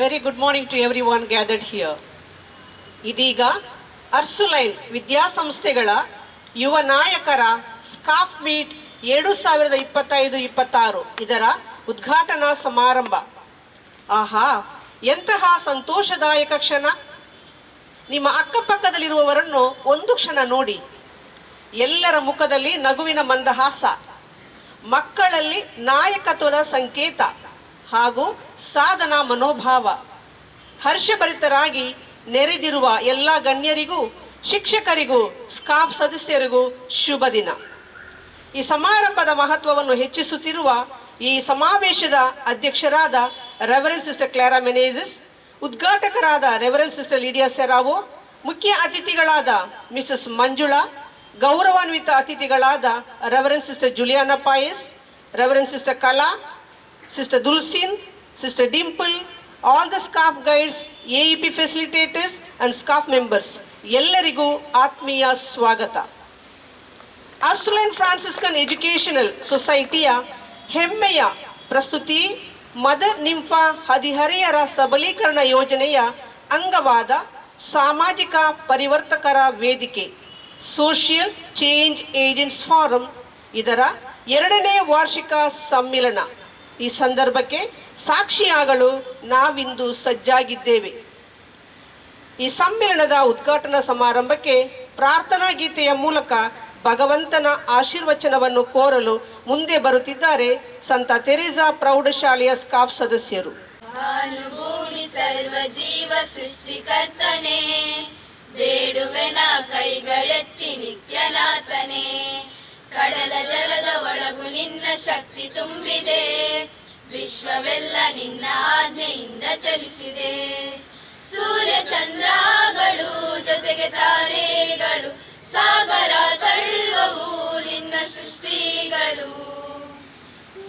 Very good morning to everyone gathered here. ಇದೀಗ ಅರ್ಸುಲೈನ್ ವಿದ್ಯಾಸಂಸ್ಥೆಗಳ ಯುವ ನಾಯಕರ ಸ್ಕಾಫ್ ಮೀಟ್ 2025-26 ಇದರ ಉದ್ಘಾಟನಾ ಸಮಾರಂಭ. ಆಹಾ, ಎಂತಹ ಸಂತೋಷದಾಯಕ ಕ್ಷಣ! ನಿಮ್ಮ ಅಕ್ಕಪಕ್ಕದಲ್ಲಿರುವವರನ್ನು ಒಂದು ಕ್ಷಣ ನೋಡಿ. ಎಲ್ಲರ ಮುಖದಲ್ಲಿ ನಗುವಿನ ಮಂದಹಾಸ, ಮಕ್ಕಳಲ್ಲಿ ನಾಯಕತ್ವದ ಸಂಕೇತ ಹಾಗೂ ಸಾಧನಾ ಮನೋಭಾವ. ಹರ್ಷಭರಿತರಾಗಿ ನೆರೆದಿರುವ ಎಲ್ಲ ಗಣ್ಯರಿಗೂ, ಶಿಕ್ಷಕರಿಗೂ, ಸ್ಕಾಫ್ ಸದಸ್ಯರಿಗೂ ಶುಭ ದಿನ. ಈ ಸಮಾರಂಭದ ಮಹತ್ವವನ್ನು ಹೆಚ್ಚಿಸುತ್ತಿರುವ ಈ ಸಮಾವೇಶದ ಅಧ್ಯಕ್ಷರಾದ ರೆವರೆಂಡ್ ಸಿಸ್ಟರ್ ಕ್ಲಾರಾ ಮೆನೇಜಿಸ್, ಉದ್ಘಾಟಕರಾದ ರೆವರೆಂಡ್ ಸಿಸ್ಟರ್ ಲಿಡಿಯಾ ಸೆರಾವೋ, ಮುಖ್ಯ ಅತಿಥಿಗಳಾದ ಮಿಸಸ್ ಮಂಜುಳಾ, ಗೌರವಾನ್ವಿತ ಅತಿಥಿಗಳಾದ reverend sister Juliana Pais, reverend sister Kala, sister Dulcine, sister Dimple, all the SCAF guides, AEP facilitators and SCAF members, ಎಲ್ಲರಿಗೂ ಆತ್ಮೀಯ ಸ್ವಾಗತ. ಅರ್ಸುಲೈನ್ ಫ್ರಾನ್ಸಿಸ್ಕನ್ ಎಜುಕೇಷನಲ್ ಸೊಸೈಟಿಯ ಹೆಮ್ಮೆಯ ಪ್ರಸ್ತುತಿ ಮದರ್ ನಿಂಫಾ ಹದಿಹರೆಯರ ಸಬಲೀಕರಣ ಯೋಜನೆಯ ಅಂಗವಾದ ಸಾಮಾಜಿಕ ಪರಿವರ್ತಕರ ವೇದಿಕೆ ಸೋಷಿಯಲ್ ಚೇಂಜ್ ಏಜೆಂಟ್ಸ್ ಫಾರಂ ಇದರ 2ನೇ ವಾರ್ಷಿಕ ಸಮ್ಮಿಲನ. ಈ ಸಂದರ್ಭಕ್ಕೆ ಸಾಕ್ಷಿಯಾಗಲು ನಾವಿಂದು ಸಜ್ಜಾಗಿದ್ದೇವೆ. ಈ ಸಮ್ಮೇಳನದ ಉದ್ಘಾಟನಾ ಸಮಾರಂಭಕ್ಕೆ ಪ್ರಾರ್ಥನಾ ಗೀತೆಯ ಮೂಲಕ ಭಗವಂತನ ಆಶೀರ್ವಚನವನ್ನು ಕೋರಲು ಮುಂದೆ ಬರುತ್ತಿದ್ದಾರೆ ಸಂತ ತೆರೇಸಾ ಪ್ರೌಢಶಾಲೆಯ ಸ್ಕಾಫ್ ಸದಸ್ಯರು. ಭಾನುಭೂಮಿ ಸರ್ವ ಜೀವ ಸೃಷ್ಟಿಕರ್ತನೆ, ಬೇಡುವೆನ ಕೈಗಳೆತ್ತಿ ನಿತ್ಯನಾಥನೆ. ಕಡಲ ಜಲದ ಒಳಗು ನಿನ್ನ ಶಕ್ತಿ ತುಂಬಿದೆ, ವಿಶ್ವವೆಲ್ಲ ನಿನ್ನ ಆಜ್ಞೆಯಿಂದ ಚಲಿಸಿದೆ. ಸೂರ್ಯ ಚಂದ್ರಗಳು ಜೊತೆಗೆ ತಾರೆಗಳು, ಸಾಗರ ತಳ್ಳುವವು ನಿನ್ನ ಸೃಷ್ಟಿಗಳು.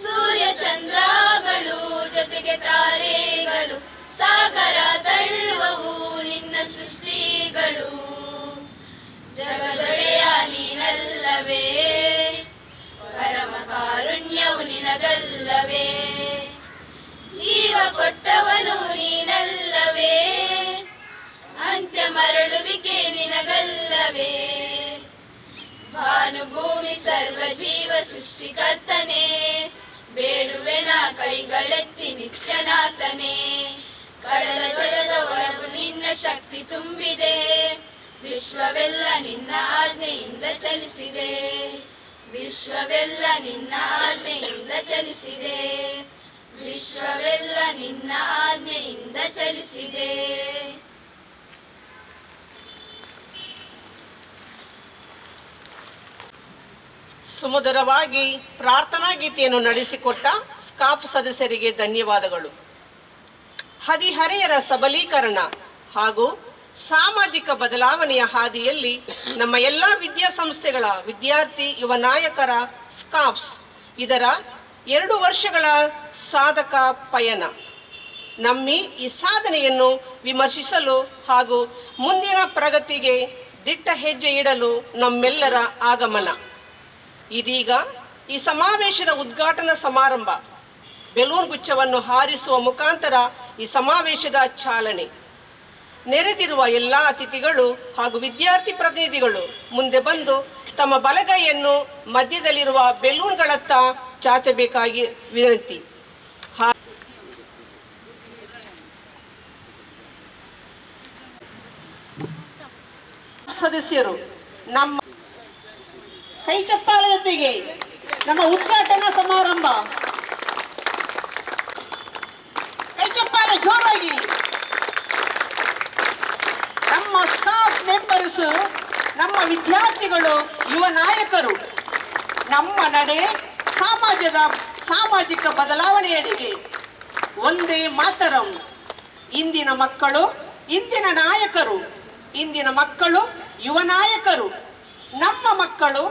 ಸೂರ್ಯ ಚಂದ್ರಗಳು ಜೊತೆಗೆ ತಾರೆಗಳು, ಸಾಗರ ತಳ್ಳುವವು ನಿನ್ನ ಸೃಷ್ಟಿಗಳು. ಜಗದೊಡೆಯ ನೀನಲ್ಲವೇ, ಪರಮ ಕಾರುಣ್ಯವು ನಿನಗಲ್ಲವೇ. ಜೀವ ಕೊಟ್ಟವನು ನೀನಲ್ಲವೇ, ಅಂತ್ಯ ಮರಳುವಿಕೆ ನಿನಗಲ್ಲವೇ. ಭಾನುಭೂಮಿ ಸರ್ವ ಜೀವ ಸೃಷ್ಟಿಕರ್ತನೆ, ಬೇಡುವೆನ ಕೈಗಳೆತ್ತಿ ನಿತ್ಯನಾಥನೆ. ಕಡಲ ಜಲದ ಒಳಗು ನಿನ್ನ ಶಕ್ತಿ ತುಂಬಿದೆ, ವಿಶ್ವವೆಲ್ಲ ನಿನ್ನ ಆಜ್ಞೆಯಿಂದ ಚಲಿಸಿದೆ. ವಿಶ್ವವೆಲ್ಲ ನಿನ್ನ ಆಜ್ಞೆಯಿಂದ ಚಲಿಸಿದೆ. ವಿಶ್ವವೆಲ್ಲ ನಿನ್ನ ಆಜ್ಞೆಯಿಂದ ಚಲಿಸಿದೆ. ಸುಮಧುರವಾಗಿ ಪ್ರಾರ್ಥನಾ ಗೀತೆಯನ್ನು ನಡೆಸಿಕೊಟ್ಟ ಸ್ಕಾಫ್ ಸದಸ್ಯರಿಗೆ ಧನ್ಯವಾದಗಳು. ಹದಿಹರೆಯರ ಸಬಲೀಕರಣ ಹಾಗೂ ಸಾಮಾಜಿಕ ಬದಲಾವಣೆಯ ಹಾದಿಯಲ್ಲಿ ನಮ್ಮ ಎಲ್ಲ ವಿದ್ಯಾಸಂಸ್ಥೆಗಳ ವಿದ್ಯಾರ್ಥಿ ಯುವ ನಾಯಕರ ಸ್ಕಾಫ್ಸ್ ಇದರ 2 ವರ್ಷಗಳ ಸಾಧಕ ಪಯಣ. ನಮ್ಮಿ ಈ ಸಾಧನೆಯನ್ನು ವಿಮರ್ಶಿಸಲು ಹಾಗೂ ಮುಂದಿನ ಪ್ರಗತಿಗೆ ದಿಟ್ಟ ಹೆಜ್ಜೆ ಇಡಲು ನಮ್ಮೆಲ್ಲರ ಆಗಮನ. ಇದೀಗ ಈ ಸಮಾವೇಶದ ಉದ್ಘಾಟನಾ ಸಮಾರಂಭ. ಬೆಲೂನ್ ಗುಚ್ಛವನ್ನು ಹಾರಿಸುವ ಮುಖಾಂತರ ಈ ಸಮಾವೇಶದ ಚಾಲನೆ. ನೆರೆದಿರುವ ಎಲ್ಲ ಅತಿಥಿಗಳು ಹಾಗೂ ವಿದ್ಯಾರ್ಥಿ ಪ್ರತಿನಿಧಿಗಳು ಮುಂದೆ ಬಂದು ತಮ್ಮ ಬಲಗೈಯನ್ನು ಮಧ್ಯದಲ್ಲಿರುವ ಬೆಲೂನ್ಗಳತ್ತ ಚಾಚಬೇಕಾಗಿ ವಿನಂತಿ. ಸದಸ್ಯರು ನಮ್ಮ ಕೈ ಚಪ್ಪಾಳೆಯೊಂದಿಗೆ ನಮ್ಮ ಉದ್ಘಾಟನಾ ಸಮಾರಂಭ. ಕೈ ಚಪ್ಪಾಳೆ ಜೋರಾಗಿ. ನಮ್ಮ ಸ್ಟಾಫ್ ಮೆಂಬರ್ಸ್, ನಮ್ಮ ವಿದ್ಯಾರ್ಥಿಗಳು, ಯುವ ನಾಯಕರು, ನಮ್ಮ ನಡೆ ಸಾಮಾಜಿಕ ಬದಲಾವಣೆಯಡೆಗೆ ಒಂದೇ ಮಾತರಂ. ಇಂದಿನ ಮಕ್ಕಳು ಇಂದಿನ ನಾಯಕರು, ಇಂದಿನ ಮಕ್ಕಳು ಯುವ ನಾಯಕರು, ನಮ್ಮ ಮಕ್ಕಳು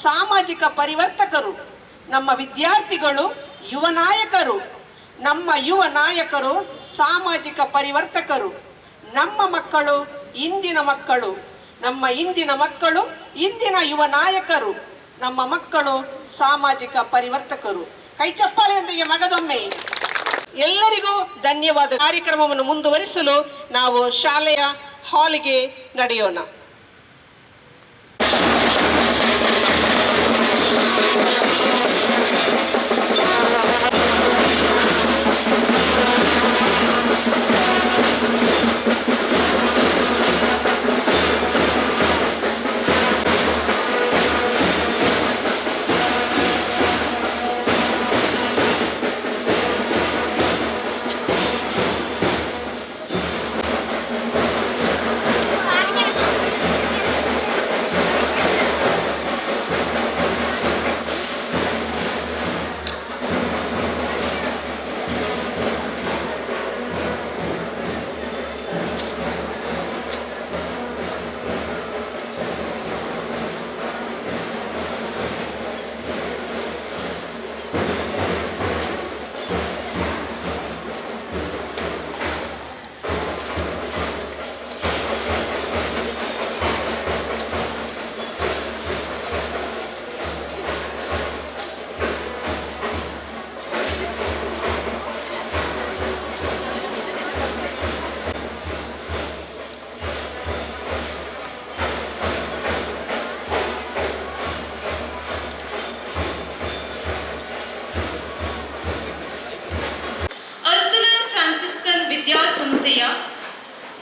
ಸಾಮಾಜಿಕ ಪರಿವರ್ತಕರು, ನಮ್ಮ ವಿದ್ಯಾರ್ಥಿಗಳು ಯುವ ನಾಯಕರು, ನಮ್ಮ ಯುವ ನಾಯಕರು ಸಾಮಾಜಿಕ ಪರಿವರ್ತಕರು, ನಮ್ಮ ಮಕ್ಕಳು ಇಂದಿನ ಮಕ್ಕಳು, ನಮ್ಮ ಇಂದಿನ ಮಕ್ಕಳು ಇಂದಿನ ಯುವ ನಾಯಕರು, ನಮ್ಮ ಮಕ್ಕಳು ಸಾಮಾಜಿಕ ಪರಿವರ್ತಕರು. ಕೈ ಚಪ್ಪಾಳೆಯೊಂದಿಗೆ ಮಗದೊಮ್ಮೆ ಎಲ್ಲರಿಗೂ ಧನ್ಯವಾದ. ಕಾರ್ಯಕ್ರಮವನ್ನು ಮುಂದುವರಿಸಲು ನಾವು ಶಾಲೆಯ ಹಾಲಿಗೆ ನಡೆಯೋಣ.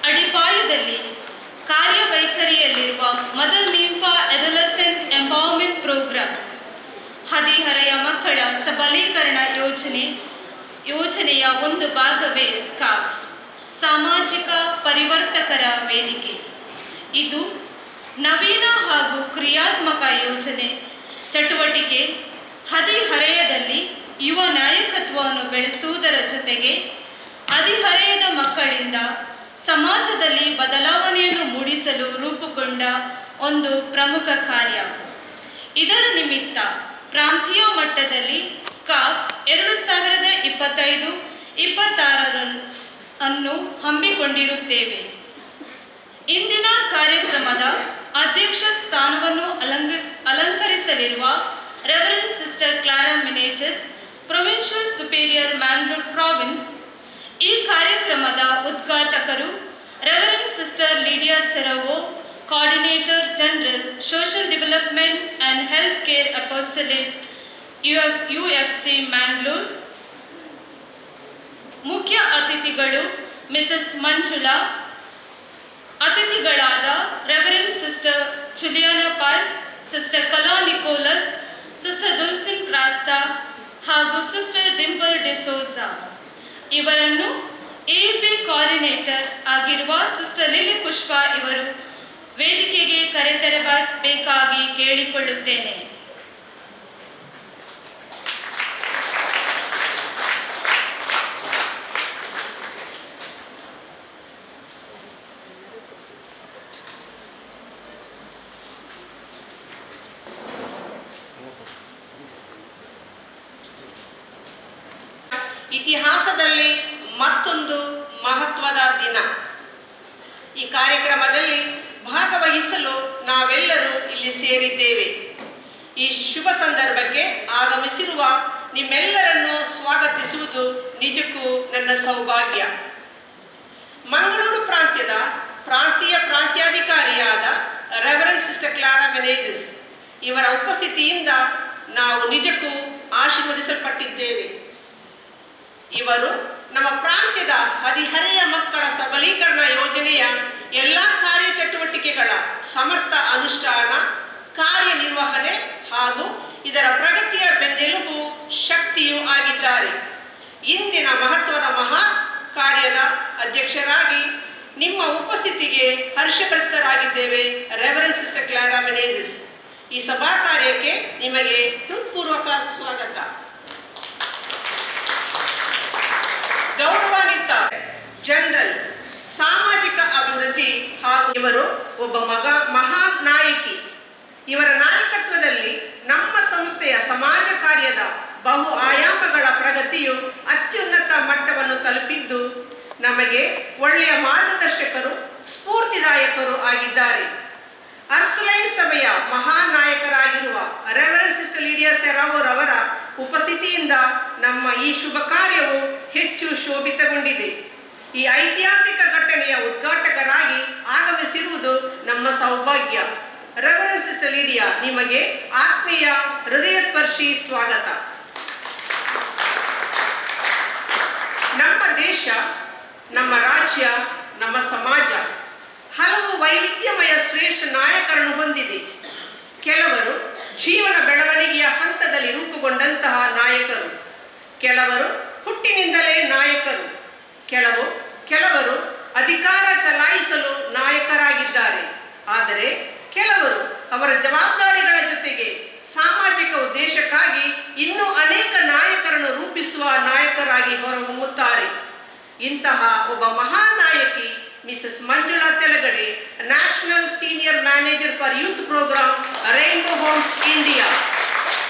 ಅಡಿಪಾಯದಲ್ಲಿ ಕಾರ್ಯವೈಖರಿಯಲ್ಲಿರುವ ಮದರ್ ನಿಂಫಾ ಅಡೋಲೆಸೆಂಟ್ ಎಂಪವರ್ಮೆಂಟ್ ಪ್ರೋಗ್ರಾಂ, ಹದಿಹರೆಯ ಮಕ್ಕಳ ಸಬಲೀಕರಣ ಯೋಜನೆಯ ಒಂದು ಭಾಗವೇ ಸ್ಕಾಫ್, ಸಾಮಾಜಿಕ ಪರಿವರ್ತಕರ ವೇದಿಕೆ. ಇದು ನವೀನ ಹಾಗೂ ಕ್ರಿಯಾತ್ಮಕ ಯೋಜನೆ ಚಟುವಟಿಕೆ ಹದಿಹರೆಯದಲ್ಲಿ ಯುವ ನಾಯಕತ್ವವನ್ನು ಬೆಳೆಸುವುದರ ಜೊತೆಗೆ ಹದಿಹರೆಯದ ಮಕ್ಕಳಿಂದ ಸಮಾಜದಲ್ಲಿ ಬದಲಾವಣೆಯನ್ನು ಮೂಡಿಸಲು ರೂಪುಗೊಂಡ ಒಂದು ಪ್ರಮುಖ ಕಾರ್ಯ. ಇದರ ನಿಮಿತ್ತ ಪ್ರಾಂತೀಯ ಮಟ್ಟದಲ್ಲಿ ಸ್ಕಾಫ್ 2025-26 ಅನ್ನು ಹಮ್ಮಿಕೊಂಡಿರುತ್ತೇವೆ. ಇಂದಿನ ಕಾರ್ಯಕ್ರಮದ ಅಧ್ಯಕ್ಷ ಸ್ಥಾನವನ್ನು ಅಲಂಕರಿಸಲಿರುವ reverend sister Clara Menezes, provincial superior Mangalore province. ಈ ಕಾರ್ಯಕ್ರಮದ ಉದ್ಘಾಟಕರು reverend sister Lydia Serrao, coordinator general social development and health care apostolate UFC Mangalore. ಮುಖ್ಯ ಅತಿಥಿಗಳು ಮಿಸಸ್ ಮಂಜುಳಾ, ಅತಿಥಿಗಳಾದ reverend sister Juliana Pais, sister Kala Nicholas, sister Dulcine Crasta ಹಾಗೂ ಸಿಸ್ಟರ್ ಡಿಂಪಲ್ ಡಿಸೋಜಾ. ಇವರನ್ನು AAP ಕೋಆರ್ಡಿನೇಟರ್ ಆಗಿರುವ ಸಿಸ್ಟರ್ ಲಿಲಿ ಪುಷ್ಪ ಇವರು ವೇದಿಕೆಗೆ ಕರೆತರಬೇಕಾಗಿ ಕೇಳಿಕೊಳ್ಳುತ್ತೇನೆ. ಇತಿಹಾಸದಲ್ಲಿ ಮತ್ತೊಂದು ಮಹತ್ವದ ದಿನ. ಈ ಕಾರ್ಯಕ್ರಮದಲ್ಲಿ ಭಾಗವಹಿಸಲು ನಾವೆಲ್ಲರೂ ಇಲ್ಲಿ ಸೇರಿದ್ದೇವೆ. ಈ ಶುಭ ಸಂದರ್ಭಕ್ಕೆ ಆಗಮಿಸಿರುವ ನಿಮ್ಮೆಲ್ಲರನ್ನು ಸ್ವಾಗತಿಸುವುದು ನಿಜಕ್ಕೂ ನನ್ನ ಸೌಭಾಗ್ಯ. ಮಂಗಳೂರು ಪ್ರಾಂತ್ಯದ ಪ್ರಾಂತ್ಯಾಧಿಕಾರಿಯಾದ ರೆವರೆಂಡ್ ಸಿಸ್ಟರ್ ಕ್ಲಾರಾ ಮಿನೇಜಸ್ ಇವರ ಉಪಸ್ಥಿತಿಯಿಂದ ನಾವು ನಿಜಕ್ಕೂ ಆಶೀರ್ವದಿಸಲ್ಪಟ್ಟಿದ್ದೇವೆ. ಇವರು ನಮ್ಮ ಪ್ರಾಂತ್ಯದ ಹದಿಹರೆಯ ಮಕ್ಕಳ ಸಬಲೀಕರಣ ಯೋಜನೆಯ ಎಲ್ಲ ಕಾರ್ಯಚಟುವಟಿಕೆಗಳ ಸಮರ್ಥ ಅನುಷ್ಠಾನ, ಕಾರ್ಯನಿರ್ವಹಣೆ ಹಾಗೂ ಇದರ ಪ್ರಗತಿಯ ಬೆನ್ನೆಲುಬು ಶಕ್ತಿಯೂ ಆಗಿದ್ದಾರೆ. ಇಂದಿನ ಮಹತ್ವದ ಮಹಾ ಕಾರ್ಯದ ಅಧ್ಯಕ್ಷರಾಗಿ ನಿಮ್ಮ ಉಪಸ್ಥಿತಿಗೆ ಹರ್ಷಭರಿತರಾಗಿದ್ದೇವೆ ರೆವರೆಂಡ್ ಸಿಸ್ಟರ್ ಕ್ಲಾರಾ ಮಿನೇಜಸ್. ಈ ಸಭಾ ಕಾರ್ಯಕ್ಕೆ ನಿಮಗೆ ಹೃತ್ಪೂರ್ವಕ ಸ್ವಾಗತ. ಗೌರವಾನ್ವಿತ ಜನರಲ್ ಸಾಮಾಜಿಕ ಅಭಿವೃದ್ಧಿ ಹಾಗೂ ಇವರು ಒಬ್ಬ ಮಹಾನ್ ನಾಯಕಿ. ಇವರ ನಾಯಕತ್ವದಲ್ಲಿ ನಮ್ಮ ಸಂಸ್ಥೆಯ ಸಮಾಜ ಕಾರ್ಯದ ಬಹು ಆಯಾಮಗಳ ಪ್ರಗತಿಯು ಅತ್ಯುನ್ನತ ಮಟ್ಟವನ್ನು ತಲುಪಿದ್ದು ನಮಗೆ ಒಳ್ಳೆಯ ಮಾರ್ಗದರ್ಶಕರು, ಸ್ಫೂರ್ತಿದಾಯಕರು ಆಗಿದ್ದಾರೆ. ಅರ್ಸುಲೈನ್ ಸಭೆಯ ಮಹಾನ್ ನಾಯಕರಾಗಿರುವ ರೆವರೆಂಡ್ ಸಿಸ್ಟರ್ ಲೀಡಿಯಾ ಸೆರಾವೋ ರವರ ಉಪಸ್ಥಿತಿಯಿಂದ ನಮ್ಮ ಈ ಶುಭ ಕಾರ್ಯವು ಹೆಚ್ಚು ಶೋಭಿತಗೊಂಡಿದೆ. ಈ ಐತಿಹಾಸಿಕ ಘಟನೆಯ ಉದ್ಘಾಟಕರಾಗಿ ಆಗಮಿಸಿರುವುದು ನಮ್ಮ ಸೌಭಾಗ್ಯ. ರೆವರೆಂಡ್ ಸಿಸ್ಟರ್ ಲಿಡಿಯಾ, ನಿಮಗೆ ಆತ್ಮೀಯ ಹೃದಯ ಸ್ಪರ್ಶಿ ಸ್ವಾಗತ. ನಮ್ಮ ದೇಶ, ನಮ್ಮ ರಾಜ್ಯ, ನಮ್ಮ ಸಮಾಜ ಹಲವು ವೈವಿಧ್ಯಮಯ ಶ್ರೇಷ್ಠ ನಾಯಕರನ್ನು ಹೊಂದಿದೆ. ಕೆಲವರು ಜೀವನ ಬೆಳವಣಿಗೆಯ ಹಂತದಲ್ಲಿ ರೂಪುಗೊಂಡಂತಹ ನಾಯಕರು, ಕೆಲವರು ಹುಟ್ಟಿನಿಂದಲೇ ನಾಯಕರು, ಕೆಲವರು ಅಧಿಕಾರ ಚಲಾಯಿಸಲು ನಾಯಕರಾಗಿದ್ದಾರೆ. ಆದರೆ ಕೆಲವರು ಅವರ ಜವಾಬ್ದಾರಿಗಳ ಜೊತೆಗೆ ಸಾಮಾಜಿಕ ಉದ್ದೇಶಕ್ಕಾಗಿ ಇನ್ನೂ ಅನೇಕ ನಾಯಕರನ್ನು ರೂಪಿಸುವ ನಾಯಕರಾಗಿ ಹೊರಹೊಮ್ಮುತ್ತಾರೆ. ಇಂತಹ ಒಬ್ಬ ಮಹಾನ್ ನಾಯಕಿ Mrs Manjula Telagade, national senior manager for youth programme, Rainbow Homes India.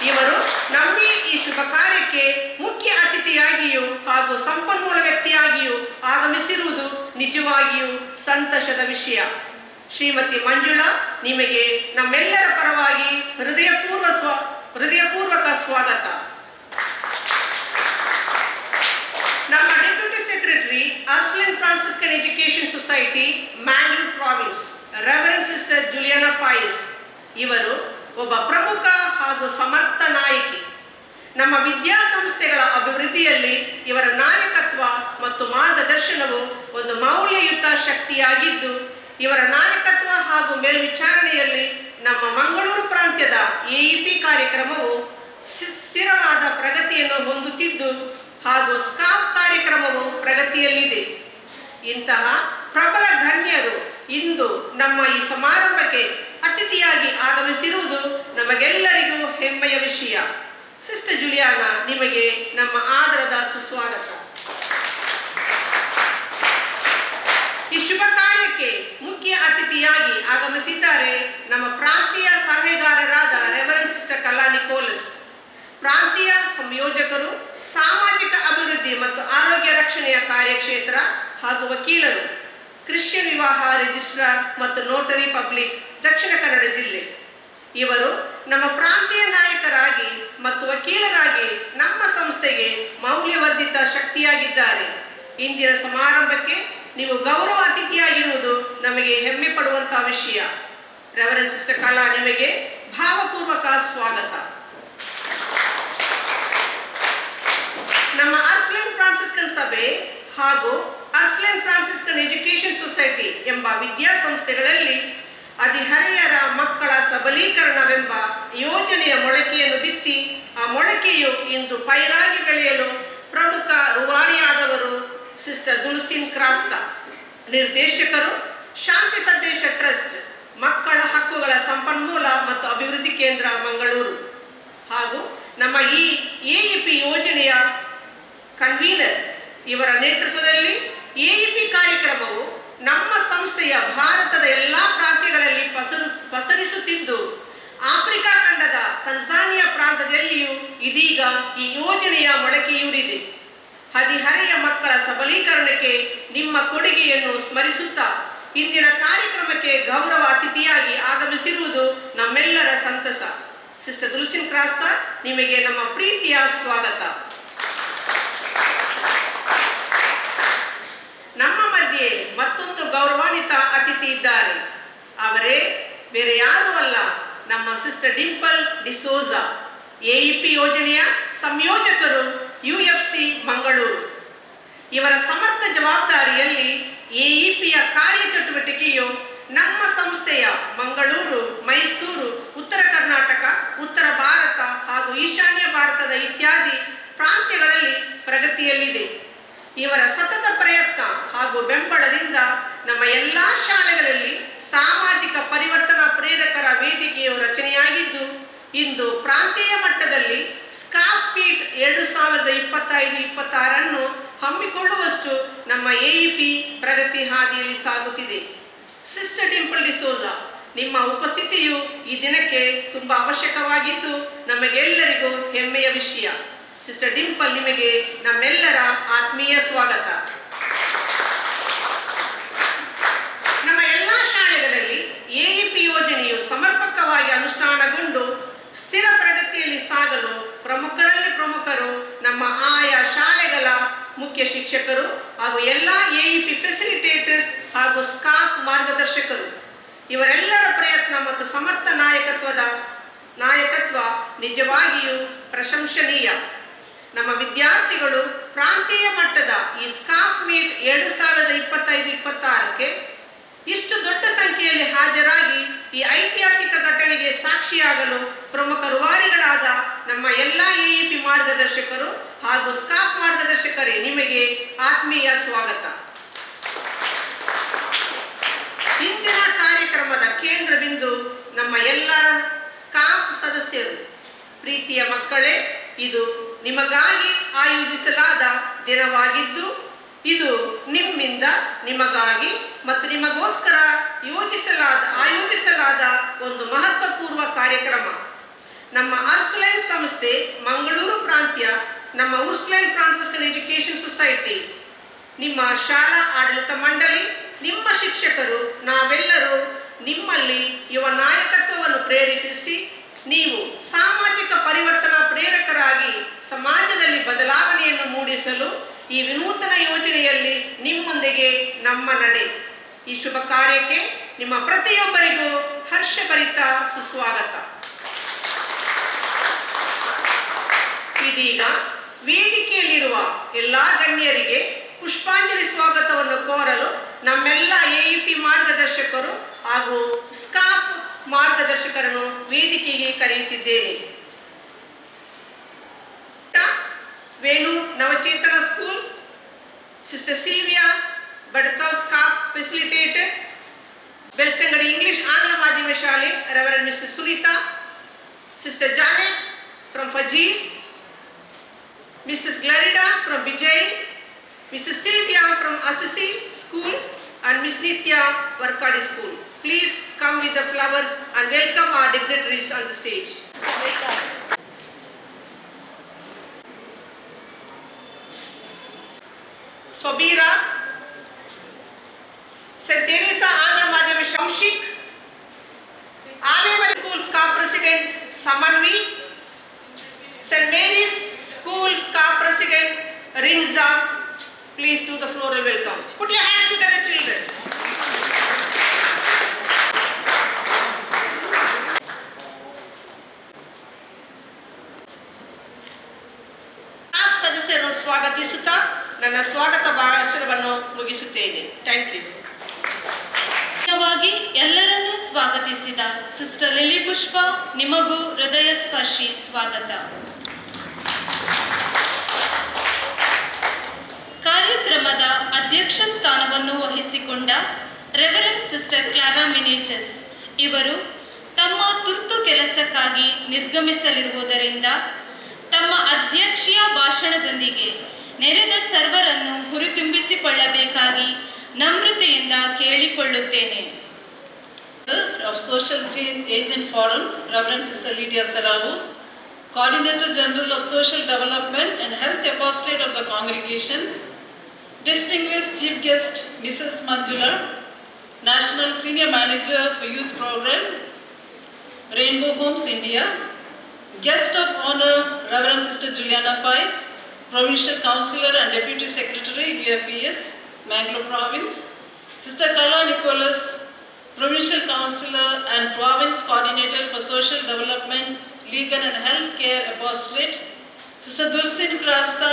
ಇವರು ನಮ್ಮ ಈ ಶುಭ ಕಾರ್ಯಕ್ಕೆ ಮುಖ್ಯ ಅತಿಥಿಯಾಗಿಯೂ ಹಾಗೂ ಸಂಪನ್ಮೂಲ ವ್ಯಕ್ತಿಯಾಗಿಯೂ ಆಗಮಿಸಿರುವುದು ನಿಜವಾಗಿಯೂ ಸಂತಸದ ವಿಷಯ. ಶ್ರೀಮತಿ ಮಂಜುಳಾ, ನಿಮಗೆ ನಮ್ಮೆಲ್ಲರ ಪರವಾಗಿ ಹೃದಯಪೂರ್ವಕ ಸ್ವಾಗತ. ನಮ್ಮ deputy secretary, Ursuline Franciscan education society, Mangalore province, reverend sister Juliana Pais. ಇವರು ಒಬ್ಬ ಪ್ರಮುಖ ಹಾಗೂ ಸಮರ್ಥ ನಾಯಕಿ. ನಮ್ಮ ವಿದ್ಯಾಸಂಸ್ಥೆಗಳ ಅಭಿವೃದ್ಧಿಯಲ್ಲಿ ಇವರ ನಾಯಕತ್ವ ಮತ್ತು ಮಾರ್ಗದರ್ಶನವು ಒಂದು ಮೌಲ್ಯಯುತ ಶಕ್ತಿಯಾಗಿದ್ದು, ಇವರ ನಾಯಕತ್ವ ಹಾಗೂ ಮೇಲ್ವಿಚಾರಣೆಯಲ್ಲಿ ನಮ್ಮ ಮಂಗಳೂರು ಪ್ರಾಂತ್ಯದ AEP ಕಾರ್ಯಕ್ರಮವು ಸ್ಥಿರವಾದ ಪ್ರಗತಿಯನ್ನು ಹೊಂದುತ್ತಿದ್ದು ಹಾಗೂ ಸ್ಕಾಫ್ ಕಾರ್ಯಕ್ರಮವು ಪ್ರಗತಿಯಲ್ಲಿದೆ. ಇಂತಹ ಪ್ರಬಲ ಗಣ್ಯರು ಇಂದು ನಮ್ಮ ಈ ಸಮಾರಂಭಕ್ಕೆ ಅತಿಥಿಯಾಗಿ ಆಗಮಿಸಿರುವುದು ನಮಗೆಲ್ಲರಿಗೂ ಹೆಮ್ಮೆಯ ವಿಷಯ. ಸಿಸ್ಟರ್ ಜುಲಿಯಾನಾ, ನಿಮಗೆ ನಮ್ಮ ಆದರದ ಸುಸ್ವಾಗತ. ಈ ಶುಭ ಕಾರ್ಯಕ್ಕೆ ಮುಖ್ಯ ಅತಿಥಿಯಾಗಿ ಆಗಮಿಸಿದ್ದಾರೆ ನಮ್ಮ ಪ್ರಾಂತೀಯ ಸಲಹೆಗಾರರಾದ ರೆವರೆಂಡ್ ಸಿಸ್ಟರ್ ಕಲಾ ನಿಕೋಲಸ್, ಪ್ರಾಂತೀಯ ಸಂಯೋಜಕರು, ಸಾಮಾಜಿಕ ಅಭಿವೃದ್ಧಿ ಮತ್ತು ಆರೋಗ್ಯ ರಕ್ಷಣೆಯ ಕಾರ್ಯಕ್ಷೇತ್ರ ಹಾಗೂ ವಕೀಲರು, ಕ್ರಿಶ್ಚಿಯನ್ ವಿವಾಹ ರಿಜಿಸ್ಟ್ರಾರ್ ಮತ್ತು ನೋಟರಿ ಪಬ್ಲಿಕ್, ದಕ್ಷಿಣ ಕನ್ನಡ ಜಿಲ್ಲೆ. ಇವರು ನಮ್ಮ ಪ್ರಾಂತೀಯ ನಾಯಕರಾಗಿ ಮತ್ತು ವಕೀಲರಾಗಿ ನಮ್ಮ ಸಂಸ್ಥೆಗೆ ಮೌಲ್ಯವರ್ಧಿತ ಶಕ್ತಿಯಾಗಿದ್ದಾರೆ. ಇಂದಿನ ಸಮಾರಂಭಕ್ಕೆ ನೀವು ಗೌರವ ಅತಿಥಿಯಾಗಿರುವುದು ನಮಗೆ ಹೆಮ್ಮೆ ಪಡುವಂತಹ ವಿಷಯ. ರೆವರೆಂಡ್ ಸಿಸ್ಟರ್ ಕಲಾ, ನಿಮಗೆ ಭಾವಪೂರ್ವಕ ಸ್ವಾಗತ. ನಮ್ಮ ಅರ್ಸ್ಲಿನ್ ಫ್ರಾನ್ಸಿಸ್ಕನ್ ಸಭೆ ಹಾಗೂ ಅರ್ಸ್ಲಿನ್ ಫ್ರಾನ್ಸಿಸ್ಕನ್ ಎಜುಕೇಶನ್ ಸೊಸೈಟಿ ಎಂಬ ವಿದ್ಯಾಸಂಸ್ಥೆಗಳಲ್ಲಿ ಹದಿಹರೆಯರ ಮಕ್ಕಳ ಸಬಲೀಕರಣವೆಂಬ ಯೋಜನೆಯ ಮೊಳಕೆಯನ್ನು ಬಿತ್ತಿ, ಆ ಮೊಳಕೆಯು ಇಂದು ಪೈರಾಗಿ ಬೆಳೆಯಲು ಪ್ರಮುಖ ರೂವಾರಿಯಾದವರು ಸಿಸ್ಟರ್ ದುಲ್ಸಿನ್ ಕ್ರಾಸ್ತಾ. ನಿರ್ದೇಶಕರು, ಶಾಂತಿ ಸಂದೇಶ ಟ್ರಸ್ಟ್, ಮಕ್ಕಳ ಹಕ್ಕುಗಳ ಸಂಪನ್ಮೂಲ ಮತ್ತು ಅಭಿವೃದ್ಧಿ ಕೇಂದ್ರ, ಮಂಗಳೂರು. ಹಾಗೂ ನಮ್ಮ ಈ AEP ಯೋಜನೆಯ ಕನ್ವೀನರ್, ಇವರ ನೇತೃತ್ವದಲ್ಲಿ AEP ಕಾರ್ಯಕ್ರಮವು ನಮ್ಮ ಸಂಸ್ಥೆಯ ಭಾರತದ ಎಲ್ಲಾ ಪ್ರಾಂತ್ಯಗಳಲ್ಲಿ ಪಸರಿಸುತ್ತಿದ್ದು, ಆಫ್ರಿಕಾ ಖಂಡದ ತನ್ಜಾನಿಯಾ ಪ್ರಾಂತದಲ್ಲಿಯೂ ಇದೀಗ ಈ ಯೋಜನೆಯ ಮೊಳಕೆಯೂರಿದೆ. ಹದಿಹರೆಯ ಮಕ್ಕಳ ಸಬಲೀಕರಣಕ್ಕೆ ನಿಮ್ಮ ಕೊಡುಗೆಯನ್ನು ಸ್ಮರಿಸುತ್ತಾ ಇಂದಿನ ಕಾರ್ಯಕ್ರಮಕ್ಕೆ ಗೌರವ ಅತಿಥಿಯಾಗಿ ಆಗಮಿಸಿರುವುದು ನಮ್ಮೆಲ್ಲರ ಸಂತಸ. ಸಿಸ್ಟರ್ ದುಲ್ಸಿನ್ ಕ್ರಾಸ್ತಾ, ನಿಮಗೆ ನಮ್ಮ ಪ್ರೀತಿಯ ಸ್ವಾಗತ. ನಮ್ಮ ಮಧ್ಯೆ ಮತ್ತೊಂದು ಗೌರವಾನ್ವಿತ ಅತಿಥಿ ಇದ್ದಾರೆ. ಅವರೇ ಬೇರೆ ಯಾರೂ ಅಲ್ಲ, ನಮ್ಮ ಸಿಸ್ಟರ್ ಡಿಂಪಲ್ ಡಿಸೋಜಾ, AEP ಯೋಜನೆಯ ಸಂಯೋಜಕರು, UFC ಮಂಗಳೂರು. ಇವರ ಸಮರ್ಥ ಜವಾಬ್ದಾರಿಯಲ್ಲಿ AEPಯ ಕಾರ್ಯಚಟುವಟಿಕೆಯು ನಮ್ಮ ಸಂಸ್ಥೆಯ ಮಂಗಳೂರು, ಮೈಸೂರು, ಉತ್ತರ ಕರ್ನಾಟಕ, ಉತ್ತರ ಭಾರತ ಹಾಗೂ ಈಶಾನ್ಯ ಭಾರತದ ಇತ್ಯಾದಿ ಪ್ರಾಂತ್ಯಗಳಲ್ಲಿ ಪ್ರಗತಿಯಲ್ಲಿದೆ. ಇವರ ಸತತ ಪ್ರಯತ್ನ ಹಾಗೂ ಬೆಂಬಲದಿಂದ ನಮ್ಮ ಎಲ್ಲಾ ಶಾಲೆಗಳಲ್ಲಿ ಸಾಮಾಜಿಕ ಪರಿವರ್ತನಾ ಪ್ರೇರಕರ ವೇದಿಕೆಯು ರಚನೆಯಾಗಿದ್ದು, ಇಂದು ಪ್ರಾಂತೀಯ ಮಟ್ಟದಲ್ಲಿ ಸ್ಕಾಫ್ ಫೀಟ್ 2025-26 ಹಮ್ಮಿಕೊಳ್ಳುವಷ್ಟು ನಮ್ಮ AEP ಪ್ರಗತಿ ಹಾದಿಯಲ್ಲಿ ಸಾಗುತ್ತಿದೆ. ಸಿಸ್ಟರ್ ಡಿಂಪಲ್ ಡಿಸೋಜಾ, ನಿಮ್ಮ ಉಪಸ್ಥಿತಿಯು ಈ ದಿನಕ್ಕೆ ತುಂಬಾ ಅವಶ್ಯಕವಾಗಿದ್ದು ನಮಗೆಲ್ಲರಿಗೂ ಹೆಮ್ಮೆಯ ವಿಷಯ. ಸಿಸ್ಟರ್ ಡಿಂಪಲ್, ನಿಮಗೆ ನಮ್ಮೆಲ್ಲರ ಆತ್ಮೀಯ ಸ್ವಾಗತ. ನಮ್ಮ ಎಲ್ಲ ಶಾಲೆಗಳಲ್ಲಿ AEP ಯೋಜನೆಯು ಸಮರ್ಪಕವಾಗಿ ಅನುಷ್ಠಾನಗೊಂಡು ಸ್ಥಿರ ಪ್ರಗತಿಯಲ್ಲಿ ಸಾಗಲು ಪ್ರಮುಖರಲ್ಲಿ ನಾಯಕತ್ವ ನಿಜವಾಗಿಯೂ ಪ್ರಶಂಸನೀಯ. ನಮ್ಮ ವಿದ್ಯಾರ್ಥಿಗಳು ಪ್ರಾಂತೀಯ ಮಟ್ಟದ ಈ ಸ್ಕಾಫ್ ಮೀಟ್ 2025-26ಕ್ಕೆ ಇಷ್ಟು ದೊಡ್ಡ ಸಂಖ್ಯೆಯಲ್ಲಿ ಹಾಜರಾಗಿ ಈ ಐತಿಹಾಸಿಕ ಘಟನೆಗೆ ಸಾಕ್ಷಿಯಾಗಲು ಪ್ರಮುಖ ರೂವಾರಿಗಳಾದ ನಮ್ಮ ಎಲ್ಲ AEP ಮಾರ್ಗದರ್ಶಕರು ಹಾಗೂ ಸ್ಕಾಫ್ ಮಾರ್ಗದರ್ಶಕರೇ, ನಿಮಗೆ ಆತ್ಮೀಯ ಸ್ವಾಗತ. ಇಂದಿನ ಕಾರ್ಯಕ್ರಮದ ಕೇಂದ್ರ ಬಿಂದು ನಮ್ಮ ಎಲ್ಲರ ಸ್ಕಾಫ್ ಸದಸ್ಯರು. ಪ್ರೀತಿಯ ಮಕ್ಕಳೇ, ಇದು ನಿಮಗಾಗಿ ಆಯೋಜಿಸಲಾದ ದಿನವಾಗಿದ್ದು, ಇದು ನಿಮ್ಮಿಂದ ನಿಮಗಾಗಿ ಮತ್ತು ನಿಮಗೋಸ್ಕರ ಆಯೋಜಿಸಲಾದ ಒಂದು ಮಹತ್ವಪೂರ್ವ ಕಾರ್ಯಕ್ರಮ. ನಮ್ಮ ಅರ್ಸ್ಲೈನ್ ಸಂಸ್ಥೆ, ಮಂಗಳೂರು ಪ್ರಾಂತ್ಯ, ನಮ್ಮ ಉರ್ಸ್ಲೈನ್ ಫ್ರಾನ್ಸಿಸ್ಕನ್ ಎಜುಕೇಶನ್ ಸೊಸೈಟಿ, ನಿಮ್ಮ ಶಾಲಾ ಆಡಳಿತ ಮಂಡಳಿ, ನಿಮ್ಮ ಶಿಕ್ಷಕರು, ನಾವೆಲ್ಲರೂ ನಿಮ್ಮಲ್ಲಿ ಯುವ ನಾಯಕತ್ವವನ್ನು ಪ್ರೇರೇಪಿಸಿ ನೀವು ಸಾಮಾಜಿಕ ಪರಿವರ್ತನಾ ಪ್ರೇರಕರಾಗಿ ಸಮಾಜದಲ್ಲಿ ಬದಲಾವಣೆಯನ್ನು ಮೂಡಿಸಲು ಈ ವಿನೂತನ ಯೋಜನೆಯಲ್ಲಿ ನಿಮ್ಮೊಂದಿಗೆ ನಮ್ಮ ನಡೆ. ಈ ಶುಭ ಕಾರ್ಯಕ್ಕೆ ನಿಮ್ಮ ಪ್ರತಿಯೊಬ್ಬರಿಗೂ ಹರ್ಷಭರಿತ ಸುಸ್ವಾಗತ. ಇದೀಗ ವೇದಿಕೆಯಲ್ಲಿರುವ ಎಲ್ಲಾ ಗಣ್ಯರಿಗೆ ಪುಷ್ಪಾಂಜಲಿ ಸ್ವಾಗತವನ್ನು ಕೋರಲು ನಮ್ಮೆಲ್ಲ AEP ಮಾರ್ಗದರ್ಶಕರು ಹಾಗೂ ಸ್ಕಾಫ್ ಮಾರ್ಗದರ್ಶಕರನ್ನು ವೇದಿಕೆಗೆ ಕರೆಯುತ್ತಿದ್ದೇನೆ. Venu Navachetana school, sister Sylvia Badkar, SCAF facilitator, Belthangady English ಆಂಗ್ಲ ಮಾಧ್ಯಮ ಶಾಲೆ, reverend mister Sunita, sister Janet from Fajir, Mrs Glarida from Bijai, Mrs. Sylvia from Assisi School and Miss Nitya Varkadi School. Please come with the flowers and welcome our dignitaries on the stage. Sobira, St. Teresa Angla Madhyama Shamshik, Aveva School Staff President Samanvi, St. Mary's School Staff President Rinza. Please do the floral welcome. Put your hands together, children. ಸದಸ್ಯರು ಸ್ವಾಗತಿಸುತ್ತಾ ನನ್ನ ಸ್ವಾಗತ ಭಾಷಣವನ್ನು ಮುಗಿಸುತ್ತೇನೆ. Thank you. ಎಲ್ಲರನ್ನೂ ಸ್ವಾಗತಿಸಿದ sister Lily ಪುಷ್ಪ, ನಿಮಗೂ ಹೃದಯ ಸ್ಪರ್ಶಿ ಸ್ವಾಗತ. ಕಾರ್ಯಕ್ರಮದ ಅಧ್ಯಕ್ಷ ಸ್ಥಾನವನ್ನು ವಹಿಸಿಕೊಂಡ ರೆವರೆಂಡ್ ಸಿಸ್ಟರ್ ಕ್ಲಾರಾ ಮಿನೇಚಸ್ ಇವರು ತಮ್ಮ ತುರ್ತು ಕೆಲಸಕ್ಕಾಗಿ ನಿರ್ಗಮಿಸಲಿರುವುದರಿಂದ ತಮ್ಮ ಅಧ್ಯಕ್ಷೀಯ ಭಾಷಣದೊಂದಿಗೆ ನೆರೆದ ಸರ್ವರನ್ನು ಹುರಿತುಂಬಿಸಿಕೊಳ್ಳಬೇಕಾಗಿ ನಮ್ರತೆಯಿಂದ ಕೇಳಿಕೊಳ್ಳುತ್ತೇನೆ. Of Social Change Agent Forum, Reverend Sister Lydia Saravu, Coordinator General of Social Development and Health Apostolate of the Congregation, Distinguished Chief Guest Mrs. Manjula, National Senior Manager for Youth Program, Rainbow Homes India, Guest of Honor Reverend Sister Juliana Pais, Provincial Councillor and Deputy Secretary UFES, Mangalore Province, Sister Kala Nicholas, Provincial Councillor and Province Coordinator for Social Development, Legal and Health Care Apostolate, Sister Dulcin Krasta,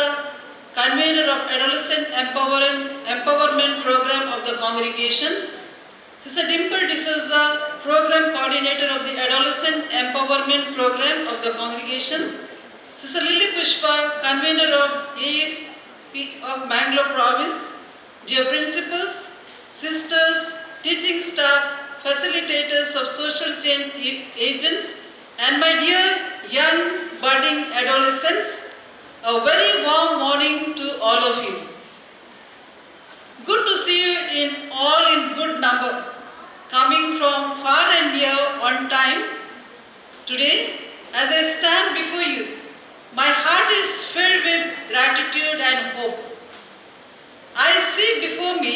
Convener of Adolescent Empowerment Program of the Congregation, Sister Dimple D'Souza, Program Coordinator of the Adolescent Empowerment Program of the Congregation, Sister Lily Pushpa, Convener of AEP of Mangalore Province, dear Principals, Sisters, Teaching Staff, Facilitators of Social Change Agents, and my dear young budding adolescents, a very warm morning to all of you. Good to see you in good number, coming from far and near on time. Today, as I stand before you, my heart is filled with gratitude and hope. I see before me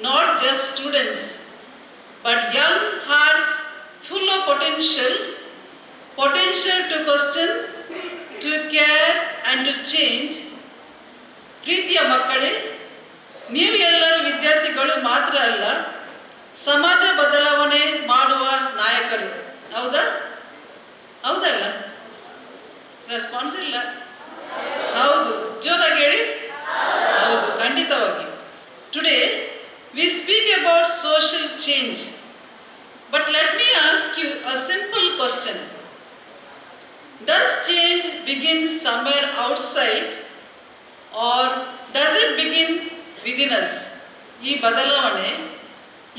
not just students, but young hearts full of potential to question, to care and to change. ಪ್ರೀತಿಯ ಮಕ್ಕಳೇ, ನೀವು ಎಲ್ಲರೂ ವಿದ್ಯಾರ್ಥಿಗಳು ಮಾತ್ರ ಅಲ್ಲ, ಸಮಾಜ ಬದಲಾವಣೆ ಮಾಡುವ ನಾಯಕರು ಹೌದಾ? ಹೌದಲ್ಲ? ರೆಸ್ಪಾನ್ಸ್ ಇಲ್ಲ. ಹೌದು, ಜೋರಾಗಿ ಹೇಳಿ. ಹೌದು, ಖಂಡಿತವಾಗಿ. Today we speak about social change. But let me ask you a simple question. Does change begin somewhere outside or does it begin within us? ಈ ಬದಲಾವಣೆ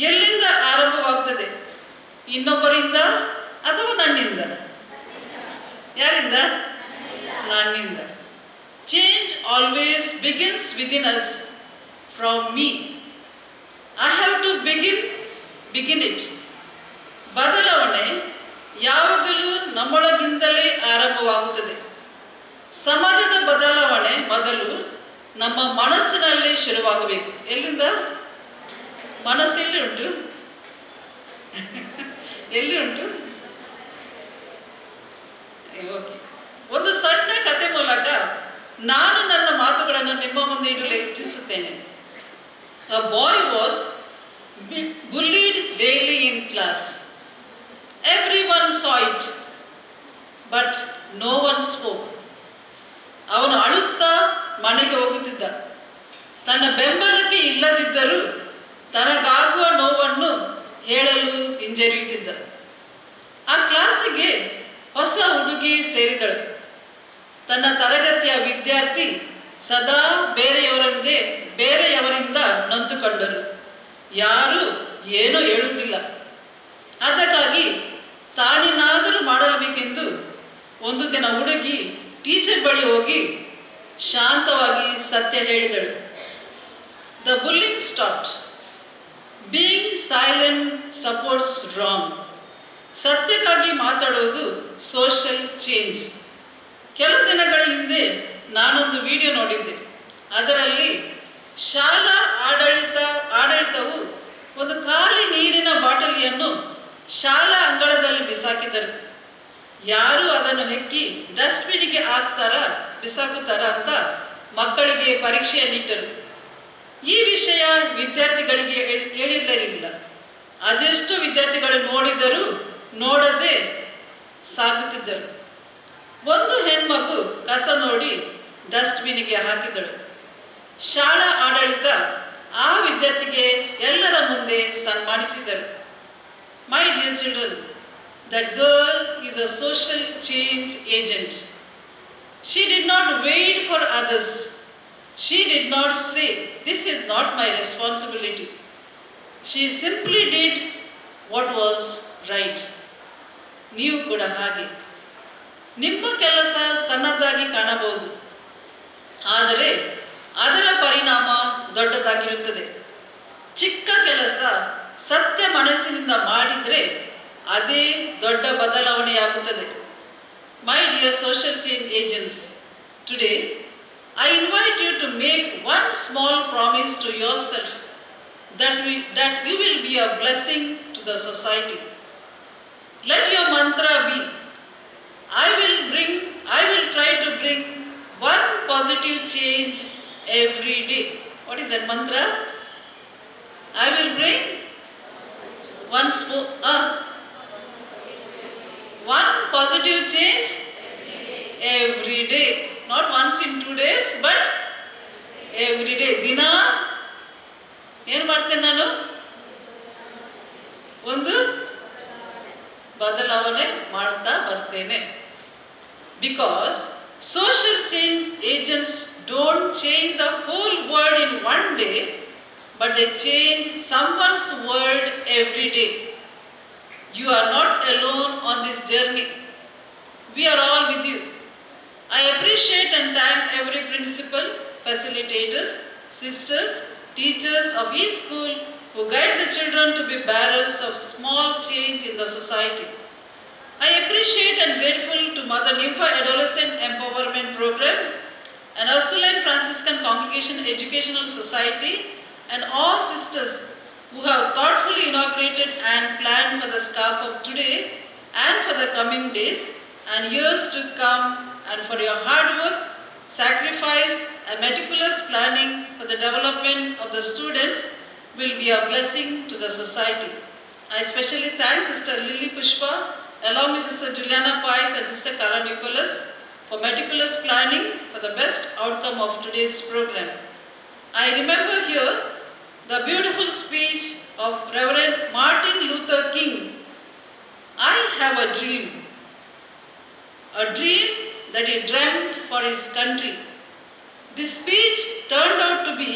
ಎಲ್ಲಿಂದ ಆರಂಭವಾಗ್ತದೆ? ಇನ್ನೊಬ್ಬರಿಂದ ಅಥವಾ ನನ್ನಿಂದ? ಯಾರಿಂದ? ನನ್ನಿಂದ. Change always begins within us from me. I have to begin it. ಬದಲಾವಣೆ ಯಾವಾಗಲೂ ನಮ್ಮೊಳಗಿಂದಲೇ ಆರಂಭವಾಗುತ್ತದೆ. ಸಮಾಜದ ಬದಲಾವಣೆ ಮೊದಲು ನಮ್ಮ ಮನಸ್ಸಿನಲ್ಲೇ ಶುರುವಾಗಬೇಕು. ಎಲ್ಲಿಂದ? ಮನಸ್ಸೆಲ್ಲಿ ಉಂಟು? ಎಲ್ಲಿ ಉಂಟು? ಓಕೆ, ಒಂದು ಸಣ್ಣ ಕತೆ ಮೂಲಕ ನಾನು ನನ್ನ ಮಾತುಗಳನ್ನು ನಿಮ್ಮ ಮುಂದೆ ಇಡಲು ಇಚ್ಛಿಸುತ್ತೇನೆ. A boy was bullied daily in class. Everyone saw it, but no one spoke. ಅವನು ಅಳುತ್ತಾ ಮನೆಗೆ ಹೋಗುತ್ತಿದ್ದ. ತನ್ನ ಬೆಂಬಲಕ್ಕೆ ಇಲ್ಲದಿದ್ದರೂ ತನಗಾಗುವ ನೋವನ್ನು ಹೇಳಲು ಹಿಂಜರಿಯುತ್ತಿದ್ದ. ಆ ಕ್ಲಾಸಿಗೆ ಹೊಸ ಹುಡುಗಿ ಸೇರಿದಳು. ತನ್ನ ತರಗತಿಯ ವಿದ್ಯಾರ್ಥಿ ಸದಾ ಬೇರೆಯವರಿಂದ ನೊಂದುಕೊಂಡರು. ಯಾರೂ ಏನೂ ಹೇಳುವುದಿಲ್ಲ. ಅದಕ್ಕಾಗಿ ತಾನೇನಾದರೂ ಮಾಡಲೇಬೇಕೆಂದು ಒಂದು ದಿನ ಹುಡುಗಿ ಟೀಚರ್ ಬಳಿ ಹೋಗಿ ಶಾಂತವಾಗಿ ಸತ್ಯ ಹೇಳಿದಳು. The bullying stopped. Being silent supports wrong. ಸತ್ಯಕ್ಕಾಗಿ ಮಾತಾಡೋದು ಸೋಷಿಯಲ್ ಚೇಂಜ್. ಕೆಲವು ದಿನಗಳ ಹಿಂದೆ ನಾನೊಂದು ವಿಡಿಯೋ ನೋಡಿದ್ದೆ. ಅದರಲ್ಲಿ ಶಾಲಾ ಆಡಳಿತವು ಒಂದು ಖಾಲಿ ನೀರಿನ ಬಾಟಲಿಯನ್ನು ಶಾಲಾ ಅಂಗಳದಲ್ಲಿ ಬಿಸಾಕಿದರು. ಯಾರು ಅದನ್ನು ಹೆಕ್ಕಿ ಡಸ್ಟ್ಬಿನ್ಗೆ ಬಿಸಾಕುತ್ತಾರ ಅಂತ ಮಕ್ಕಳಿಗೆ ಪರೀಕ್ಷೆಯನ್ನಿಟ್ಟರು. ಈ ವಿಷಯ ವಿದ್ಯಾರ್ಥಿಗಳಿಗೆ ಹೇಳಿರಲಿಲ್ಲ. ಅದೆಷ್ಟು ವಿದ್ಯಾರ್ಥಿಗಳು ನೋಡಿದರೂ ನೋಡದೆ ಸಾಗುತ್ತಿದ್ದರು. ಒಂದು ಹೆಣ್ಮಗು ಕಸ ನೋಡಿ ಡಸ್ಟ್ಬಿನ್ಗೆ ಹಾಕಿದಳು. ಶಾಲಾ ಆಡಳಿತ ಆ ವಿದ್ಯಾರ್ಥಿಗೆ ಎಲ್ಲರ ಮುಂದೆ ಸನ್ಮಾನಿಸಿದರು. My dear children, that girl is a social change agent. She did not wait for others. She did not say, "This is not my responsibility." She simply did what was right. ನೀವು ಕೂಡ ಹಾಗೆ. ನಿಮ್ಮ ಕೆಲಸ ಸಣ್ಣದಾಗಿ ಕಾಣಬಹುದು, ಆದರೆ ಅದರ ಪರಿಣಾಮ ದೊಡ್ಡದಾಗಿರುತ್ತದೆ. ಚಿಕ್ಕ ಕೆಲಸ ಸತ್ಯ ಮನಸ್ಸಿನಿಂದ ಮಾಡಿದರೆ ಅದೇ ದೊಡ್ಡ ಬದಲಾವಣೆಯಾಗುತ್ತದೆ. My dear social change agents, today I invite you to make one small promise to yourself that you will be a blessing to the society. Let your mantra be, I will try to bring one positive change every day. What is that mantra? I will bring one positive change every day. Not once in 2 days, but every day. ದಿನ ಏನು ಮಾಡ್ತೇನೆ ನಾನು? ಒಂದು ಬದಲಾವಣೆ ಮಾಡ್ತಾ ಬರ್ತೇನೆ. Because social change agents don't change the whole world in one day, but they change someone's world every day. You are not alone on this journey. We are all with you. I appreciate and thank every principal, facilitators, sisters, teachers of each school who guide the children to be bearers of small change in the society. I appreciate and grateful to Mother Nympha Adolescent Empowerment Program and Ursuline Franciscan Congregation Educational Society and all sisters who have thoughtfully inaugurated and planned for the scarf of today and for the coming days and years to come, and for your hard work, sacrifice and meticulous planning for the development of the students will be a blessing to the society. I especially thank Sister Lily Pushpa along with Sister Juliana Pais and Sister Cara Nicholas, for meticulous planning for the best outcome of today's program. I remember here the beautiful speech of Reverend Martin Luther King. I have a dream that he dreamt for his country. This speech turned out to be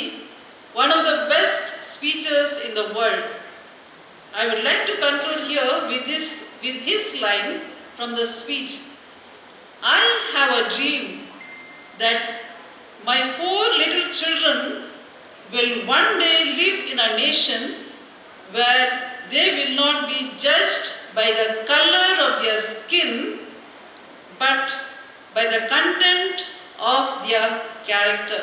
one of the best speeches in the world. I would like to conclude here with his line from the speech. I have a dream that my 4 little children will one day live in a nation where they will not be judged by the color of their skin, but by the content of their character.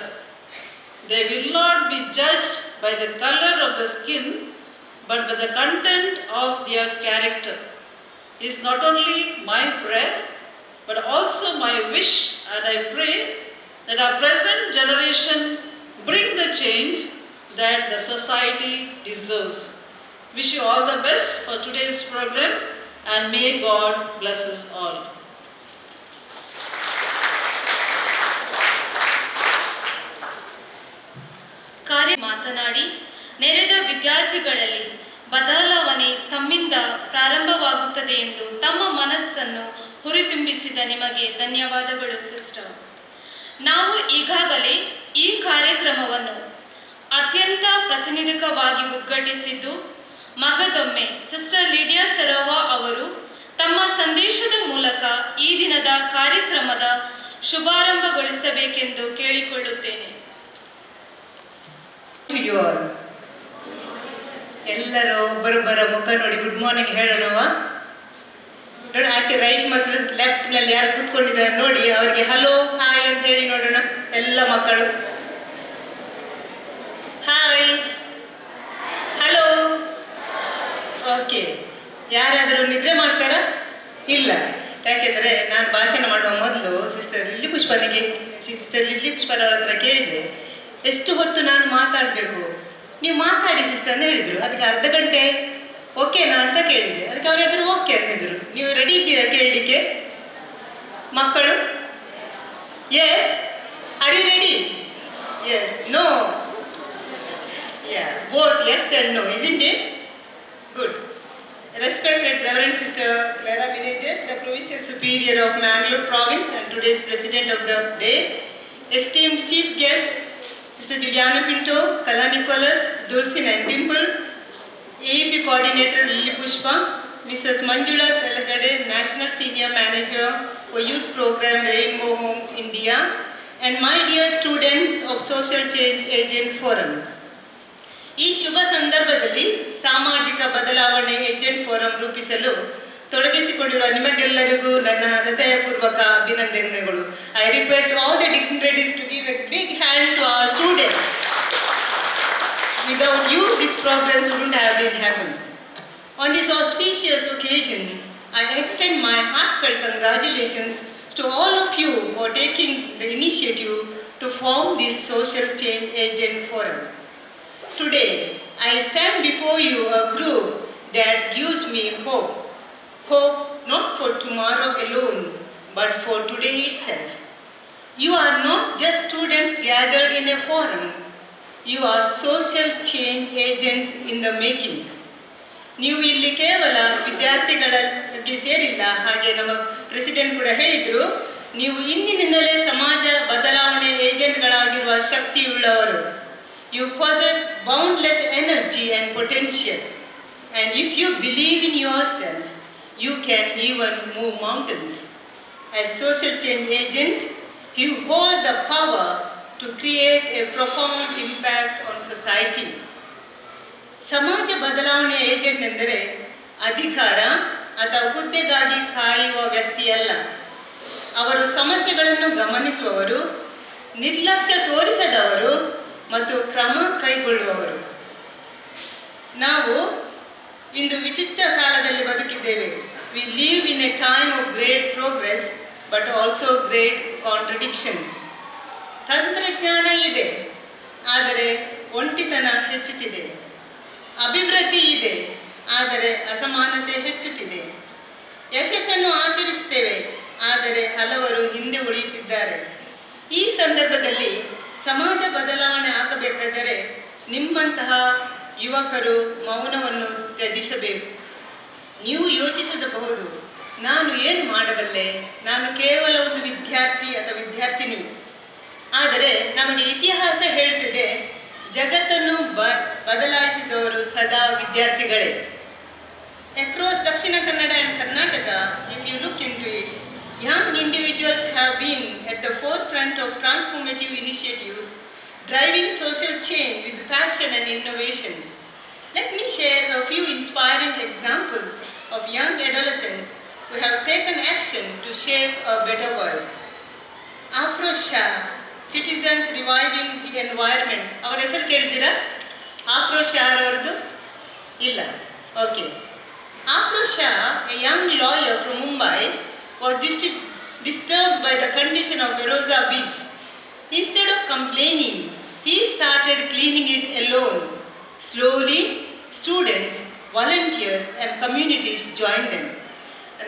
They will not be judged by the color of the skin, but by the content of their character. Is not only my prayer, but also my wish, and I pray that our present generation bring the change that the society deserves. Wish you all the best for today's program, and may God bless us all. ಕಾರ್ಯ ಮಾತನಾಡಿ ನೆರೆದ ವಿದ್ಯಾರ್ಥಿಗಳಲ್ಲಿ ಬದಲಾವಣೆ ತಮ್ಮಿಂದ ಪ್ರಾರಂಭವಾಗುತ್ತದೆ ಎಂದು ತಮ್ಮ ಮನಸ್ಸನ್ನು ಹುರಿದುಂಬಿಸಿದ ನಿಮಗೆ ಧನ್ಯವಾದಗಳು ಸಿಸ್ಟರ್. ನಾವು ಈಗಾಗಲೇ ಈ ಕಾರ್ಯಕ್ರಮವನ್ನು ಅತ್ಯಂತ ಪ್ರಾತಿನಿಧಿಕವಾಗಿ ಉದ್ಘಾಟಿಸಿದ್ದು, ಮಗದೊಮ್ಮೆ ಸಿಸ್ಟರ್ ಲಿಡಿಯಾ ಸೆರಾವಾ ಅವರು ತಮ್ಮ ಸಂದೇಶದ ಮೂಲಕ ಈ ದಿನದ ಕಾರ್ಯಕ್ರಮದ ಶುಭಾರಂಭಗೊಳಿಸಬೇಕೆಂದು ಕೇಳಿಕೊಳ್ಳುತ್ತೇನೆ. ಎಲ್ಲರೂ ಒಬ್ಬರೊಬ್ಬರ ಮುಖ ನೋಡಿ ಗುಡ್ ಮಾರ್ನಿಂಗ್ ಹೇಳೋಣವಾ? ನೋಡಿ, ಆಚೆ ರೈಟ್ ಮತ್ತು ಲೆಫ್ಟ್ ನಲ್ಲಿ ಯಾರು ಕೂತ್ಕೊಂಡಿದ್ದಾರೆ ನೋಡಿ, ಅವರಿಗೆ ಹಲೋ ಹಾಯ್ ಅಂತ ಹೇಳಿ ನೋಡೋಣ. ಎಲ್ಲ ಮಕ್ಕಳು ಹಾಯ್ ಹಲೋ. ಓಕೆ, ಯಾರಾದರೂ ನಿದ್ರೆ ಮಾಡ್ತಾರಾ? ಇಲ್ಲ. ಯಾಕೆಂದ್ರೆ ನಾನು ಭಾಷಣ ಮಾಡುವ ಮೊದಲು ಸಿಸ್ಟರ್ ಲಿಲ್ಲಿ ಪುಷ್ಪನವರ ಹತ್ರ ಕೇಳಿದೆ, ಎಷ್ಟು ಹೊತ್ತು ನಾನು ಮಾತಾಡಬೇಕು? ನೀವು ಮಾತಾಡಿ ಸಿಸ್ಟರ್ ಅಂತ ಹೇಳಿದರು. ಅದಕ್ಕೆ ಅರ್ಧ ಗಂಟೆ ಓಕೆನಾ ಅಂತ ಕೇಳಿದೆ. ಅದಕ್ಕೆ ಅವ್ರು ಹೇಳಿದ್ರು ಓಕೆ ಅಂತ ಹೇಳಿದ್ರು. ನೀವು ರೆಡಿ ಇದ್ದೀರಾ ಕೇಳಲಿಕ್ಕೆ ಮಕ್ಕಳು? Yes, are you ready? Yes, no, both yes and no, isn't it? Good. Respected Reverend Sister Clara Menezes, the Provincial Superior of Mangalore Province and today's President of the Day, esteemed Chief Guest Sister Juliana Pinto, Kala Nicholas, Dulcin and Dimple, AEP Coordinator Lily Pushpa, Mrs. Manjula Telagade, National Senior Manager for Youth Program Rainbow Homes India, and my dear students of Social Change Agent Forum. ಈ ಶುಭ ಸಂದರ್ಭದಲ್ಲಿ ಸಾಮಾಜಿಕ ಬದಲಾವಣೆ agent forum ರೂಪಿಸಲು ತೊಡಗಿಸಿಕೊಂಡಿರುವ ನಿಮಗೆಲ್ಲರಿಗೂ ನನ್ನ ಹೃದಯಪೂರ್ವಕ ಅಭಿನಂದನೆಗಳು. I request all the dignitaries to give a big hand to our students. Without you, this program wouldn't have been happened. On this auspicious occasion, I extend my heartfelt congratulations to all of you for taking the initiative to form this Social Change Agent Forum. Today, I stand before you a group that gives me hope. Hope not for tomorrow alone, but for today itself. You are not just students gathered in a forum. You are social change agents in the making. ನೀವು ಇಲ್ಲಿ ಕೇವಲ ವಿದ್ಯಾರ್ಥಿಗಳಿಗೆ ಸೇರಿಲ್ಲ, ಹಾಗೆ ನಮ್ಮ president ಕೂಡ ಹೇಳಿದರು, ನೀವು ಇಂದಿನಿಂದಲೇ ಸಮಾಜ ಬದಲಾವಣೆ ಏಜೆಂಟ್ಗಳಾಗಿರುವ ಶಕ್ತಿಯುಳ್ಳವರು. You possess boundless energy and potential, and if you believe in yourself, you can even move mountains. As social change agents, you hold the power to create a profound impact on society. ಸಮಾಜ ಬದಲಾವಣೆ agent ಎಂದರೆ ಅಧಿಕಾರ ಅಥವಾ ಹುದ್ದೆಗಾಗಿ ಕಾಯುವ ವ್ಯಕ್ತಿಯಲ್ಲ. ಅವರು ಸಮಸ್ಯೆಗಳನ್ನು ಗಮನಿಸುವವರು, ನಿರ್ಲಕ್ಷ್ಯ ತೋರಿಸದವರು ಮತ್ತು ಕ್ರಮ ಕೈಗೊಳ್ಳುವವರು. ನಾವು ಇಂದು ವಿಚಿತ್ರ ಕಾಲದಲ್ಲಿ ಬದುಕಿದ್ದೇವೆ. We live in a time of great progress but also great contradiction. ತಂತ್ರಜ್ಞಾನ ಇದೆ, ಆದರೆ ಒಂಟಿತನ ಹೆಚ್ಚುತ್ತಿದೆ. ಅಭಿವೃದ್ಧಿ ಇದೆ, ಆದರೆ ಅಸಮಾನತೆ ಹೆಚ್ಚುತ್ತಿದೆ. ಯಶಸ್ಸನ್ನು ಆಚರಿಸುತ್ತೇವೆ, ಆದರೆ ಹಲವರು ಹಿಂದೆ ಉಳಿಯುತ್ತಿದ್ದಾರೆ. ಈ ಸಂದರ್ಭದಲ್ಲಿ ಸಮಾಜ ಬದಲಾವಣೆ ಆಗಬೇಕಾದರೆ ನಿಮ್ಮಂತಹ ಯುವಕರು ಮೌನವನ್ನು ತ್ಯಜಿಸಬೇಕು. ನೀವು ಯೋಚಿಸಬಹುದು, ನಾನು ಏನು ಮಾಡಬಲ್ಲೆ, ನಾನು ಕೇವಲ ಒಂದು ವಿದ್ಯಾರ್ಥಿ ಅಥವಾ ವಿದ್ಯಾರ್ಥಿನಿ. ಆದರೆ ನಮಗೆ ಇತಿಹಾಸ ಹೇಳ್ತಿದೆ, ಜಗತ್ತನ್ನು ಬದಲಾಯಿಸಿದವರು ಸದಾ ವಿದ್ಯಾರ್ಥಿಗಳೇ. Across Dakshina Kannada and Karnataka, if you look into it, young individuals have been at the forefront of transformative initiatives, driving social change with passion and innovation. Let me share a few inspiring examples of young adolescents who have taken action to shape a better world. Afroz Shah, Citizens Reviving the Environment. ಅವರ ಹೆಸರು ಕೇಳಿದ್ದೀರಾ? ಆಫ್ರೋಜ್ ಶಾ ಅವರದ್ದು ಇಲ್ಲ. Okay. Afroz Shah, a young lawyer from Mumbai, was disturbed by the condition of Feroza Beach. Instead of complaining, he started cleaning it alone. Slowly, students, volunteers and communities joined them.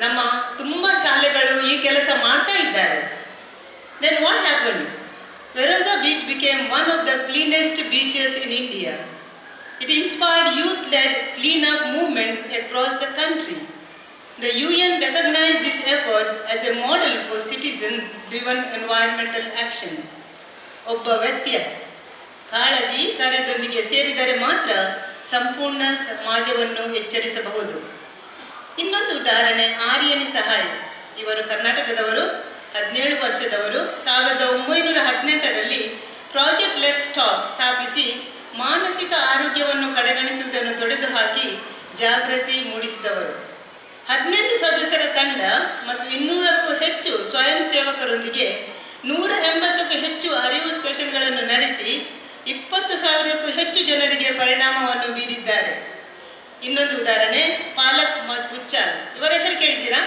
ನಮ್ಮ ತುಂಬ ಶಾಲೆಗಳು ಈ ಕೆಲಸ ಮಾಡ್ತಾ ಇದ್ದಾರೆ. Then what happened? Feroza Beach became one of the cleanest beaches in India. It inspired youth-led clean-up movements across the country. The UN recognized this effort as a model for citizen-driven environmental action. ಒಬ್ಬ ವ್ಯಕ್ತಿಯ ಕಾಳಜಿ ಕಾರ್ಯದೊಂದಿಗೆ ಸೇರಿದರೆ ಮಾತ್ರ ಸಂಪೂರ್ಣ ಸಮಾಜವನ್ನು ಎಚ್ಚರಿಸಬಹುದು. ಇನ್ನೊಂದು ಉದಾಹರಣೆ ಆರ್ಯನಿ ಸಹಾಯ. ಇವರು ಕರ್ನಾಟಕದವರು, 17 ವರ್ಷದವರು. 1918ರಲ್ಲಿ ಪ್ರಾಜೆಕ್ಟ್ ಲೆಟ್ಸ್ ಟಾಕ್ ಸ್ಥಾಪಿಸಿ ಮಾನಸಿಕ ಆರೋಗ್ಯವನ್ನು ಕಡೆಗಣಿಸುವುದನ್ನು ತೊಡೆದುಹಾಕಿ ಜಾಗೃತಿ ಮೂಡಿಸಿದವರು. 18 ಸದಸ್ಯರ ತಂಡ ಮತ್ತು 200ಕ್ಕೂ ಹೆಚ್ಚು ಸ್ವಯಂ ಸೇವಕರೊಂದಿಗೆ 180ಕ್ಕೂ ಹೆಚ್ಚು ಅರಿವು ಸೆಷನ್ಗಳನ್ನು ನಡೆಸಿ 20,000ಕ್ಕೂ ಹೆಚ್ಚು ಜನರಿಗೆ ಪರಿಣಾಮವನ್ನು ಬೀರಿದ್ದಾರೆ. ಇನ್ನೊಂದು ಉದಾಹರಣೆ ಪಾಲಕ್ ಮುಚ್ಚಾಲ್. ಇವರ ಹೆಸರು ಕೇಳಿದ್ದೀರಾ?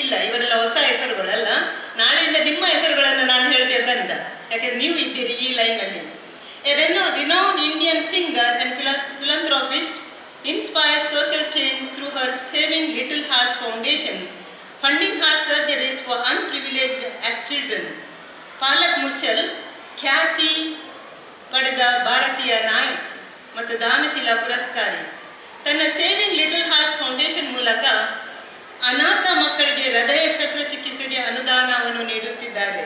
ಇಲ್ಲ, ಇವರೆಲ್ಲ ಹೊಸ ಹೆಸರುಗಳಲ್ಲ. ನಾಳೆಯಿಂದ ನಿಮ್ಮ ಹೆಸರುಗಳನ್ನು ನಾನು ಹೇಳಬೇಕಂತ, ಯಾಕೆಂದ್ರೆ ನೀವು ಇದ್ದೀರಿ ಈ ಲೈನಲ್ಲಿ. A renowned Indian singer and philanthropist inspires social change through her Saving Little Hearts Foundation, funding heart surgeries for unprivileged children. ಪಾಲಕ್ ಮುಚ್ಚಲ್ ಖ್ಯಾತಿ ಪಡೆದ ಭಾರತೀಯ ನಾಯಕ್ ಮತ್ತು ದಾನಶೀಲ ಪುರಸ್ಕಾರಿ. ತನ್ನ ಸೇವಿಂಗ್ ಲಿಟಲ್ ಹಾರ್ಟ್ಸ್ ಫೌಂಡೇಶನ್ ಮೂಲಕ ಅನಾಥ ಮಕ್ಕಳಿಗೆ ಹೃದಯ ಶಸ್ತ್ರಚಿಕಿತ್ಸೆಗೆ ಅನುದಾನವನ್ನು ನೀಡುತ್ತಿದ್ದಾರೆ.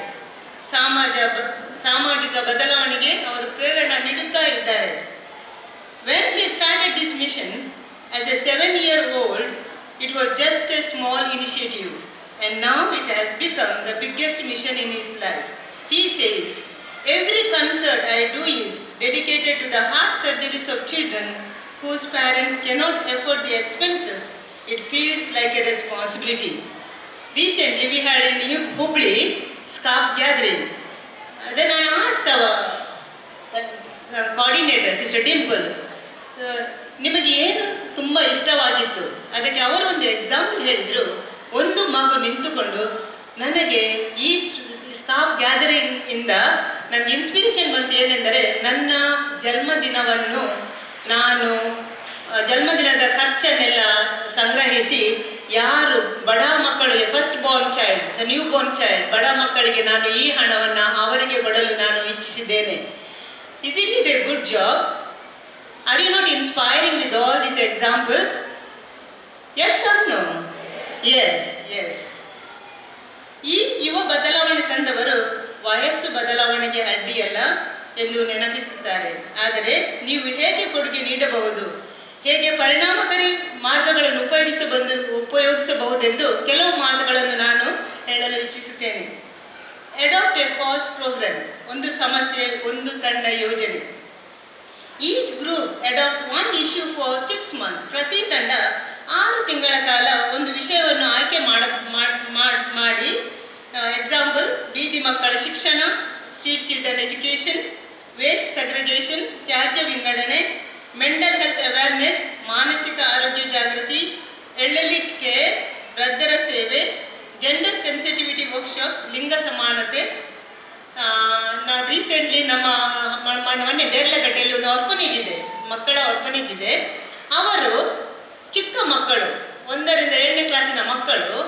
ಸಾಮಾಜಿಕ ಬದಲಾವಣೆಗೆ ಅವರು ಪ್ರೇರಣೆ ನೀಡುತ್ತಾ ಇದ್ದಾರೆ. When he started this mission as a 7-year-old, it was just a small initiative, and now it has become the biggest mission in his life. He says, "Every concert I do is dedicated to the heart surgeries of children whose parents cannot afford the expenses. It feels like a responsibility." Recently we had in Hubli scarf gathering. Then I asked our coordinator, Sister Dimple, ನಿಮಗೆ ಏನು ತುಂಬ ಇಷ್ಟವಾಗಿತ್ತು? ಅದಕ್ಕೆ ಅವರು ಒಂದು example ಹೇಳಿದರು. ಒಂದು ಮಗು ನಿಂತುಕೊಂಡು, ನನಗೆ ಈ ಸ್ಕಾಫ್ ಗ್ಯಾದರಿಂಗ್ ಇಂದ ನನಗೆ ಇನ್ಸ್ಪಿರೇಷನ್ ಬಂತು. ಏನೆಂದರೆ, ನನ್ನ ಜನ್ಮದಿನವನ್ನು ನಾನು ಜನ್ಮದಿನದ ಖರ್ಚನ್ನೆಲ್ಲ ಸಂಗ್ರಹಿಸಿ ಯಾರು ಬಡ ಮಕ್ಕಳು, first born child, the new born child, ಬಡ ಮಕ್ಕಳಿಗೆ ನಾನು ಈ ಹಣವನ್ನು ಅವರಿಗೆ ಕೊಡಲು ನಾನು ಇಚ್ಛಿಸಿದ್ದೇನೆ. Isn't it a good job? Are you not inspiring with all these examples? Yes or no? Yes, yes. ಈ ಯುವ ಬದಲಾವಣೆ ತಂದವರು ವಯಸ್ಸು ಬದಲಾವಣೆಗೆ ಅಡ್ಡಿಯಲ್ಲ ಎಂದು ನೆನಪಿಸುತ್ತಾರೆ. ಆದರೆ ನೀವು ಹೇಗೆ ಕೊಡುಗೆ ನೀಡಬಹುದು, ಹೇಗೆ ಪರಿಣಾಮಕಾರಿ ಮಾರ್ಗಗಳನ್ನು ಉಪಯೋಗಿಸಬಹುದೆಂದು ಕೆಲವು ಮಾತುಗಳನ್ನು ನಾನು ಹೇಳಲು ಇಚ್ಛಿಸುತ್ತೇನೆ. ಅಡಾಪ್ಟ್ ಎ ಕಾಸ್ ಪ್ರೋಗ್ರಾಮ್, ಒಂದು ಸಮಸ್ಯೆ ಒಂದು ತಂಡ ಯೋಜನೆ. Each group adapts one issue for 6 months. ಪ್ರತಿ ತಂಡ 6 ತಿಂಗಳ ಕಾಲ ಒಂದು ವಿಷಯವನ್ನು ಆಯ್ಕೆ ಮಾಡಿ ಎಕ್ಸಾಂಪಲ್, ಬೀದಿ ಮಕ್ಕಳ ಶಿಕ್ಷಣ, street children education, waste segregation, ತ್ಯಾಜ್ಯ ವಿಂಗಡಣೆ, ಮೆಂಟಲ್ ಹೆಲ್ತ್ ಅವೇರ್ನೆಸ್, ಮಾನಸಿಕ ಆರೋಗ್ಯ ಜಾಗೃತಿ, ಎಲ್ಡರ್ಲಿ ಕೇರ್, ವೃದ್ಧರ ಸೇವೆ, ಜೆಂಡರ್ ಸೆನ್ಸಿಟಿವಿಟಿ ವರ್ಕ್ಶಾಪ್ಸ್, ಲಿಂಗ ಸಮಾನತೆ. ರೀಸೆಂಟ್ಲಿ ನಮ್ಮ ಮೊನ್ನೆ ದೇರ್ಲಗಟ್ಟೆಯಲ್ಲಿ ಒಂದು ಆರ್ಫನೇಜ್ ಇದೆ, ಮಕ್ಕಳ ಆರ್ಫನೇಜ್ ಇದೆ. ಅವರು ಚಿಕ್ಕ ಮಕ್ಕಳು 1ರಿಂದ 7ನೇ ಕ್ಲಾಸಿನ ಮಕ್ಕಳು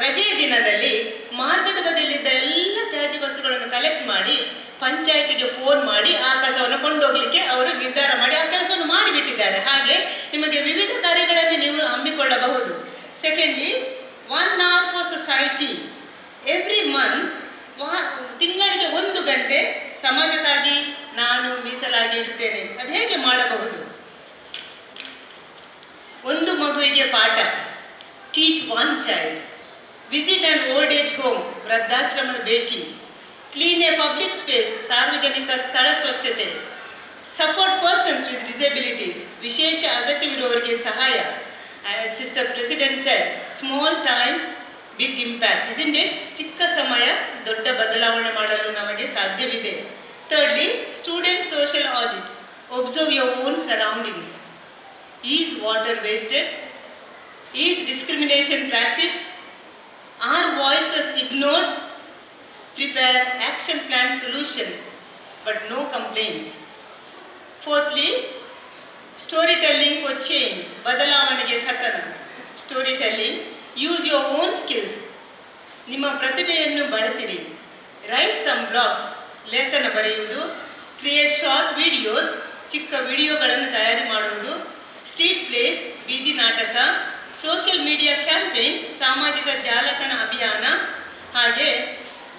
ರಜೆಯ ದಿನದಲ್ಲಿ ಮಾರ್ಗದ ಬದಿಯಲ್ಲಿದ್ದ ಎಲ್ಲ ತ್ಯಾಜ್ಯ ವಸ್ತುಗಳನ್ನು ಕಲೆಕ್ಟ್ ಮಾಡಿ ಪಂಚಾಯತಿಗೆ ಫೋನ್ ಮಾಡಿ ಆ ಕಸವನ್ನು ಕೊಂಡೋಗ್ಲಿಕ್ಕೆ ಅವರು ನಿರ್ಧಾರ ಮಾಡಿ ಆ ಕೆಲಸವನ್ನು ಮಾಡಿಬಿಟ್ಟಿದ್ದಾರೆ. ಹಾಗೆ ನಿಮಗೆ ವಿವಿಧ ಕಾರ್ಯಗಳನ್ನು ನೀವು ಹಮ್ಮಿಕೊಳ್ಳಬಹುದು. Secondly, 1 hour for society. Every month ತಿಂಗಳಿಗೆ 1 ಗಂಟೆ ಸಮಾಜಕ್ಕಾಗಿ ನಾನು ಮೀಸಲಾಗಿ ಇಡ್ತೇನೆ. ಅದು ಹೇಗೆ ಮಾಡಬಹುದು? ಒಂದು ಮಗುವಿಗೆ ಪಾಠ, teach 1 child. Visit an old age home, ವೃದ್ಧಾಶ್ರಮದ ಭೇಟಿ. ಕ್ಲೀನ್ ಎ ಪಬ್ಲಿಕ್ ಸ್ಪೇಸ್, ಸಾರ್ವಜನಿಕ ಸ್ಥಳ ಸ್ವಚ್ಛತೆ. ಸಪೋರ್ಟ್ ಪರ್ಸನ್ಸ್ ವಿತ್ ಡಿಸೆಬಿಲಿಟೀಸ್, ವಿಶೇಷ ಅಗತ್ಯವಿರುವವರಿಗೆ ಸಹಾಯ. Sister president said, small time big impact, isn't it? ಚಿಕ್ಕ ಸಮಯ ದೊಡ್ಡ ಬದಲಾವಣೆ ಮಾಡಲು ನಮಗೆ ಸಾಧ್ಯವಿದೆ. Thirdly, student social audit, observe your own surroundings. Is water wasted? Is discrimination practised? Are voices ignored? Prepare action plan solution, but no complaints. Fourthly, storytelling for change, ಬದಲಾವಣೆಗೆ ಕಥನ. Storytelling, use your own skills. ನಿಮ್ಮ ಪ್ರತಿಭೆಯನ್ನು ಬಳಸಿರಿ. Write some blogs, ಲೇಖನ ಬರೆಯುವುದು. Create short videos, ಚಿಕ್ಕ ವಿಡಿಯೋಗಳನ್ನು ತಯಾರಿ ಮಾಡುವುದು. Street plays, ಬೀದಿ ನಾಟಕ. ಸೋಷಿಯಲ್ ಮೀಡಿಯಾ ಕ್ಯಾಂಪೇನ್, ಸಾಮಾಜಿಕ ಜಾಲತಾಣ ಅಭಿಯಾನ. ಹಾಗೆ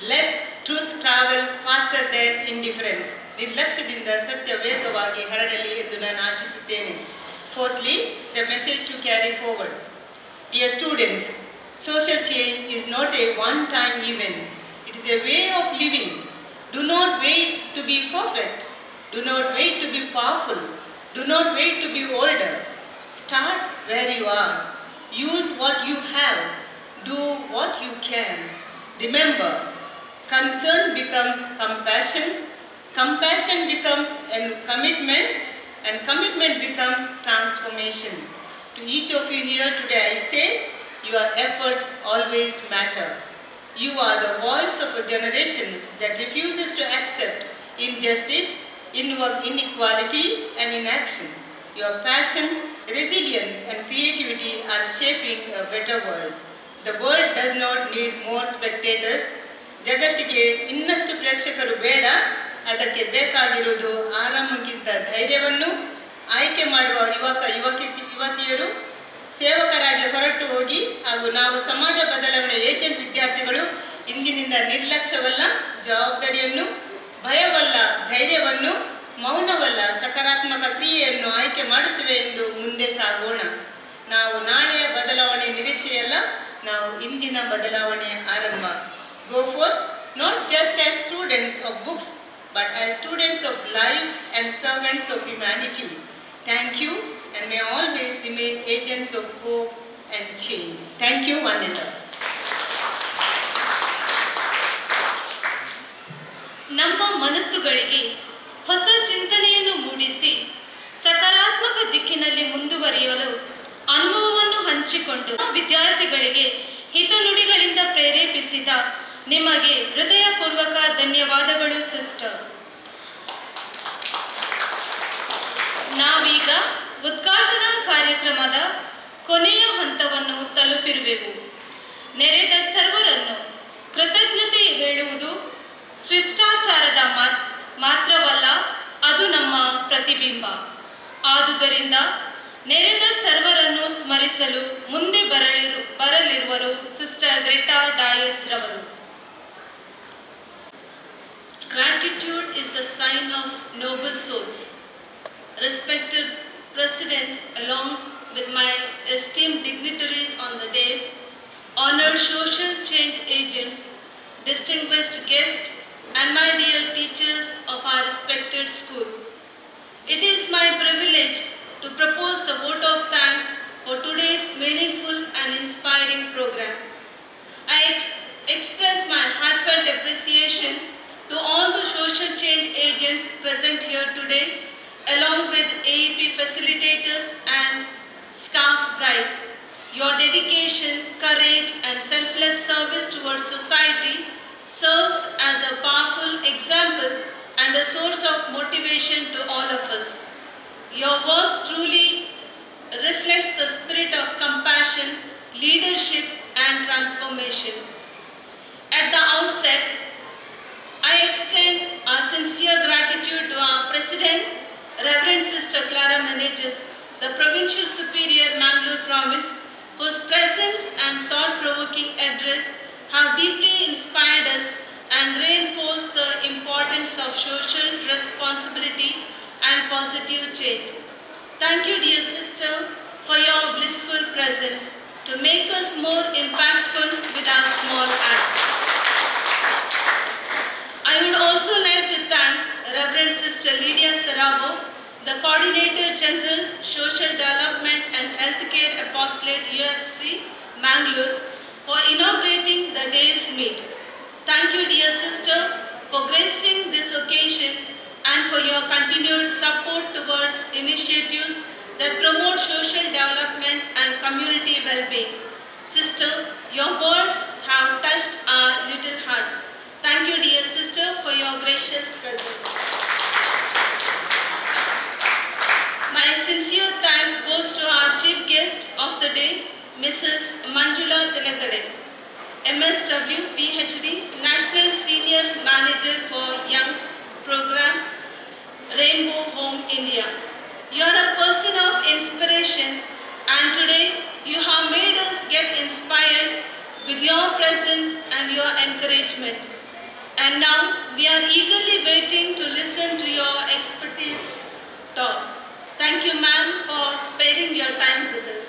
let truth travel faster than indifference, ನಿರ್ಲಕ್ಷ್ಯದಿಂದ ಸತ್ಯ ವೇಗವಾಗಿ ಹರಡಲಿ ಎಂದು ನಾನು ಆಶಿಸುತ್ತೇನೆ. Fourthly, the message to carry forward. Dear students, social change is not a one time event, it is a way of living. Do not wait to be perfect, do not wait to be powerful, do not wait to be older. Start where you are. Use what you have, do what you can. Remember, concern becomes compassion, compassion becomes a commitment, and commitment becomes transformation. To each of you here today, I say, your efforts always matter. You are the voice of a generation that refuses to accept injustice, inequality, and inaction. Your passion, resilience and creativity are shaping a better world. The world does not need more spectators. ಜಗತ್ತಿಗೆ ಇನ್ನಷ್ಟು ಪ್ರೇಕ್ಷಕರು ಬೇಡ, ಅದಕ್ಕೆ ಬೇಕಾಗಿರುವುದು ಆರಂಭಕ್ಕಿಂತ ಧೈರ್ಯವನ್ನು. ಆಯ್ಕೆ ಮಾಡುವ ಯುವತಿಯರು ಸೇವಕರಾಗಿ ಹೊರಟು ಹೋಗಿ, ಹಾಗೂ ನಾವು ಸಮಾಜ ಬದಲಾವಣೆ ಏಜೆಂಟ್ ವಿದ್ಯಾರ್ಥಿಗಳು ಇಂದಿನಿಂದ ನಿರ್ಲಕ್ಷ್ಯವಲ್ಲ ಜವಾಬ್ದಾರಿಯನ್ನು, ಭಯವಲ್ಲ ಧೈರ್ಯವನ್ನು, ಮೌನವಲ್ಲ ಸಕಾರಾತ್ಮಕ ಕ್ರಿಯೆಯನ್ನು ಆಯ್ಕೆ ಮಾಡುತ್ತೇವೆ ಎಂದು ಮುಂದೆ ಸಾಗೋಣ. ನಾವು ನಾಳೆಯ ಬದಲಾವಣೆ ನಿರೀಕ್ಷೆಯಲ್ಲ, ನಾವು ಇಂದಿನ ಬದಲಾವಣೆಯ ಆರಂಭ. Go forth not just as students of books, but as students of life and servants of humanity. Thank you, and may always remain agents of hope and change. Thank you, one and all. ನಮ್ಮ ಮನಸ್ಸುಗಳಿಗೆ ಹೊಸ ಚಿಂತನೆಯನ್ನು ಮೂಡಿಸಿ ಸಕಾರಾತ್ಮಕ ದಿಕ್ಕಿನಲ್ಲಿ ಮುಂದುವರಿಯಲು ಅನುಭವವನ್ನು ಹಂಚಿಕೊಂಡು ವಿದ್ಯಾರ್ಥಿಗಳಿಗೆ ಹಿತನುಡಿಗಳಿಂದ ಪ್ರೇರೇಪಿಸಿದ ನಿಮಗೆ ಹೃದಯಪೂರ್ವಕ ಧನ್ಯವಾದಗಳು ಸಿಸ್ಟರ್. ನಾವೀಗ ಉದ್ಘಾಟನಾ ಕಾರ್ಯಕ್ರಮದ ಕೊನೆಯ ಹಂತವನ್ನು ತಲುಪಿರುವೆವು. ನೆರೆದ ಸರ್ವರನ್ನು ಕೃತಜ್ಞತೆ ಹೇಳುವುದು ಶಿಷ್ಟಾಚಾರದ ಮಾತ್ರವಲ್ಲ, ಅದು ನಮ್ಮ ಪ್ರತಿಬಿಂಬ. ಆದುದರಿಂದ ನೆರೆದ ಸರ್ವರನ್ನು ಸ್ಮರಿಸಲು ಮುಂದೆ ಬರಲಿರುವರು ಸಿಸ್ಟರ್ ಗ್ರೆಟಾ ಡಯಸ್ ರವರು. Gratitude is the sign of noble souls. Respected President, along with my esteemed dignitaries on the dais, honored social change agents, distinguished guests, and my dear teachers of our respected school. It is my privilege to propose the vote of thanks for today's meaningful and inspiring program. I express my heartfelt appreciation to all the social change agents present here today, along with AEP facilitators and staff guide. Your dedication, courage, and selfless service towards society serves as a powerful example and a source of motivation to all of us. Your work truly reflects the spirit of compassion, leadership, and transformation. At the outset, I extend our sincere gratitude to our President, Reverend Sister Clara Meneges, the Provincial Superior, Mangalore Province, whose presence and thought-provoking address have deeply inspired us and reinforced the importance of social responsibility and positive change. Thank you, dear sister, for your blissful presence to make us more impactful with our small act. I would also like to thank Reverend Sister Lydia Saravo, the Coordinator General, Social Development and Healthcare Apostolate, UFC, Mangalore, for inaugurating the day's meet. Thank you, dear sister, for gracing this occasion and for your continued support towards initiatives that promote social development and community well-being. Sister, your words have touched our little hearts. Thank you, dear sister, for your gracious presence. My sincere thanks goes to our chief guest of the day, Mrs. Manjula Tilakade, MSW, PhD, National Senior Manager for Young Program, Rainbow Home, India. You are a person of inspiration, and today you have made us get inspired with your presence and your encouragement. And now we are eagerly waiting to listen to your expertise talk. Thank you, ma'am, for sparing your time with us.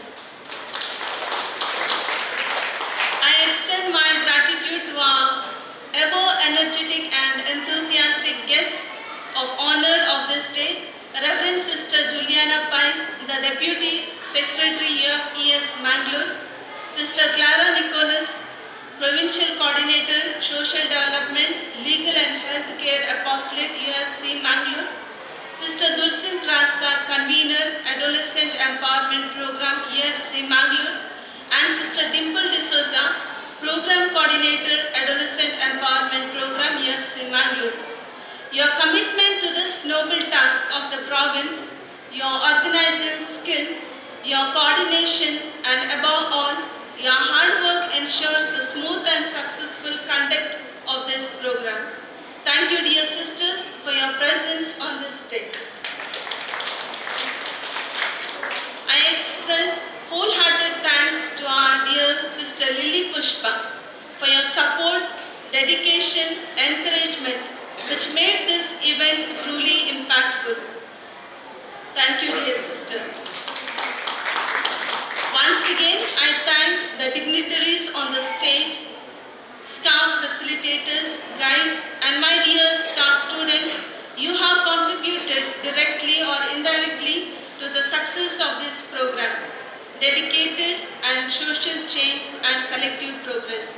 I extend my gratitude to our ever-energetic and enthusiastic guests of honor of this day, Reverend Sister Juliana Pais, the Deputy Secretary of ES Mangalore, Sister Clara Nicholas, Provincial Coordinator, Social Development, Legal and Healthcare Apostolate, UFC Mangalore, Sister Dulcin Rasta, Convener, Adolescent Empowerment Program, EFC Mangalore, and Sister Dimple D'Souza, Program Coordinator, Adolescent Empowerment Program, EFC Mangalore. Your commitment to this noble task of the province, your organizing skill, your coordination, and above all, your hard work ensures the smooth and successful conduct of this program. Thank you, dear sisters, for your presence on this day. I express wholehearted thanks to our dear Sister Lily Pushpa for your support, dedication, encouragement, which made this event truly impactful. Thank you, dear sister. Once again, I thank the dignitaries on the stage, staff facilitators, guides, and my dear staff students. You have contributed directly or indirectly to the success of this program, dedicated and social change and collective progress.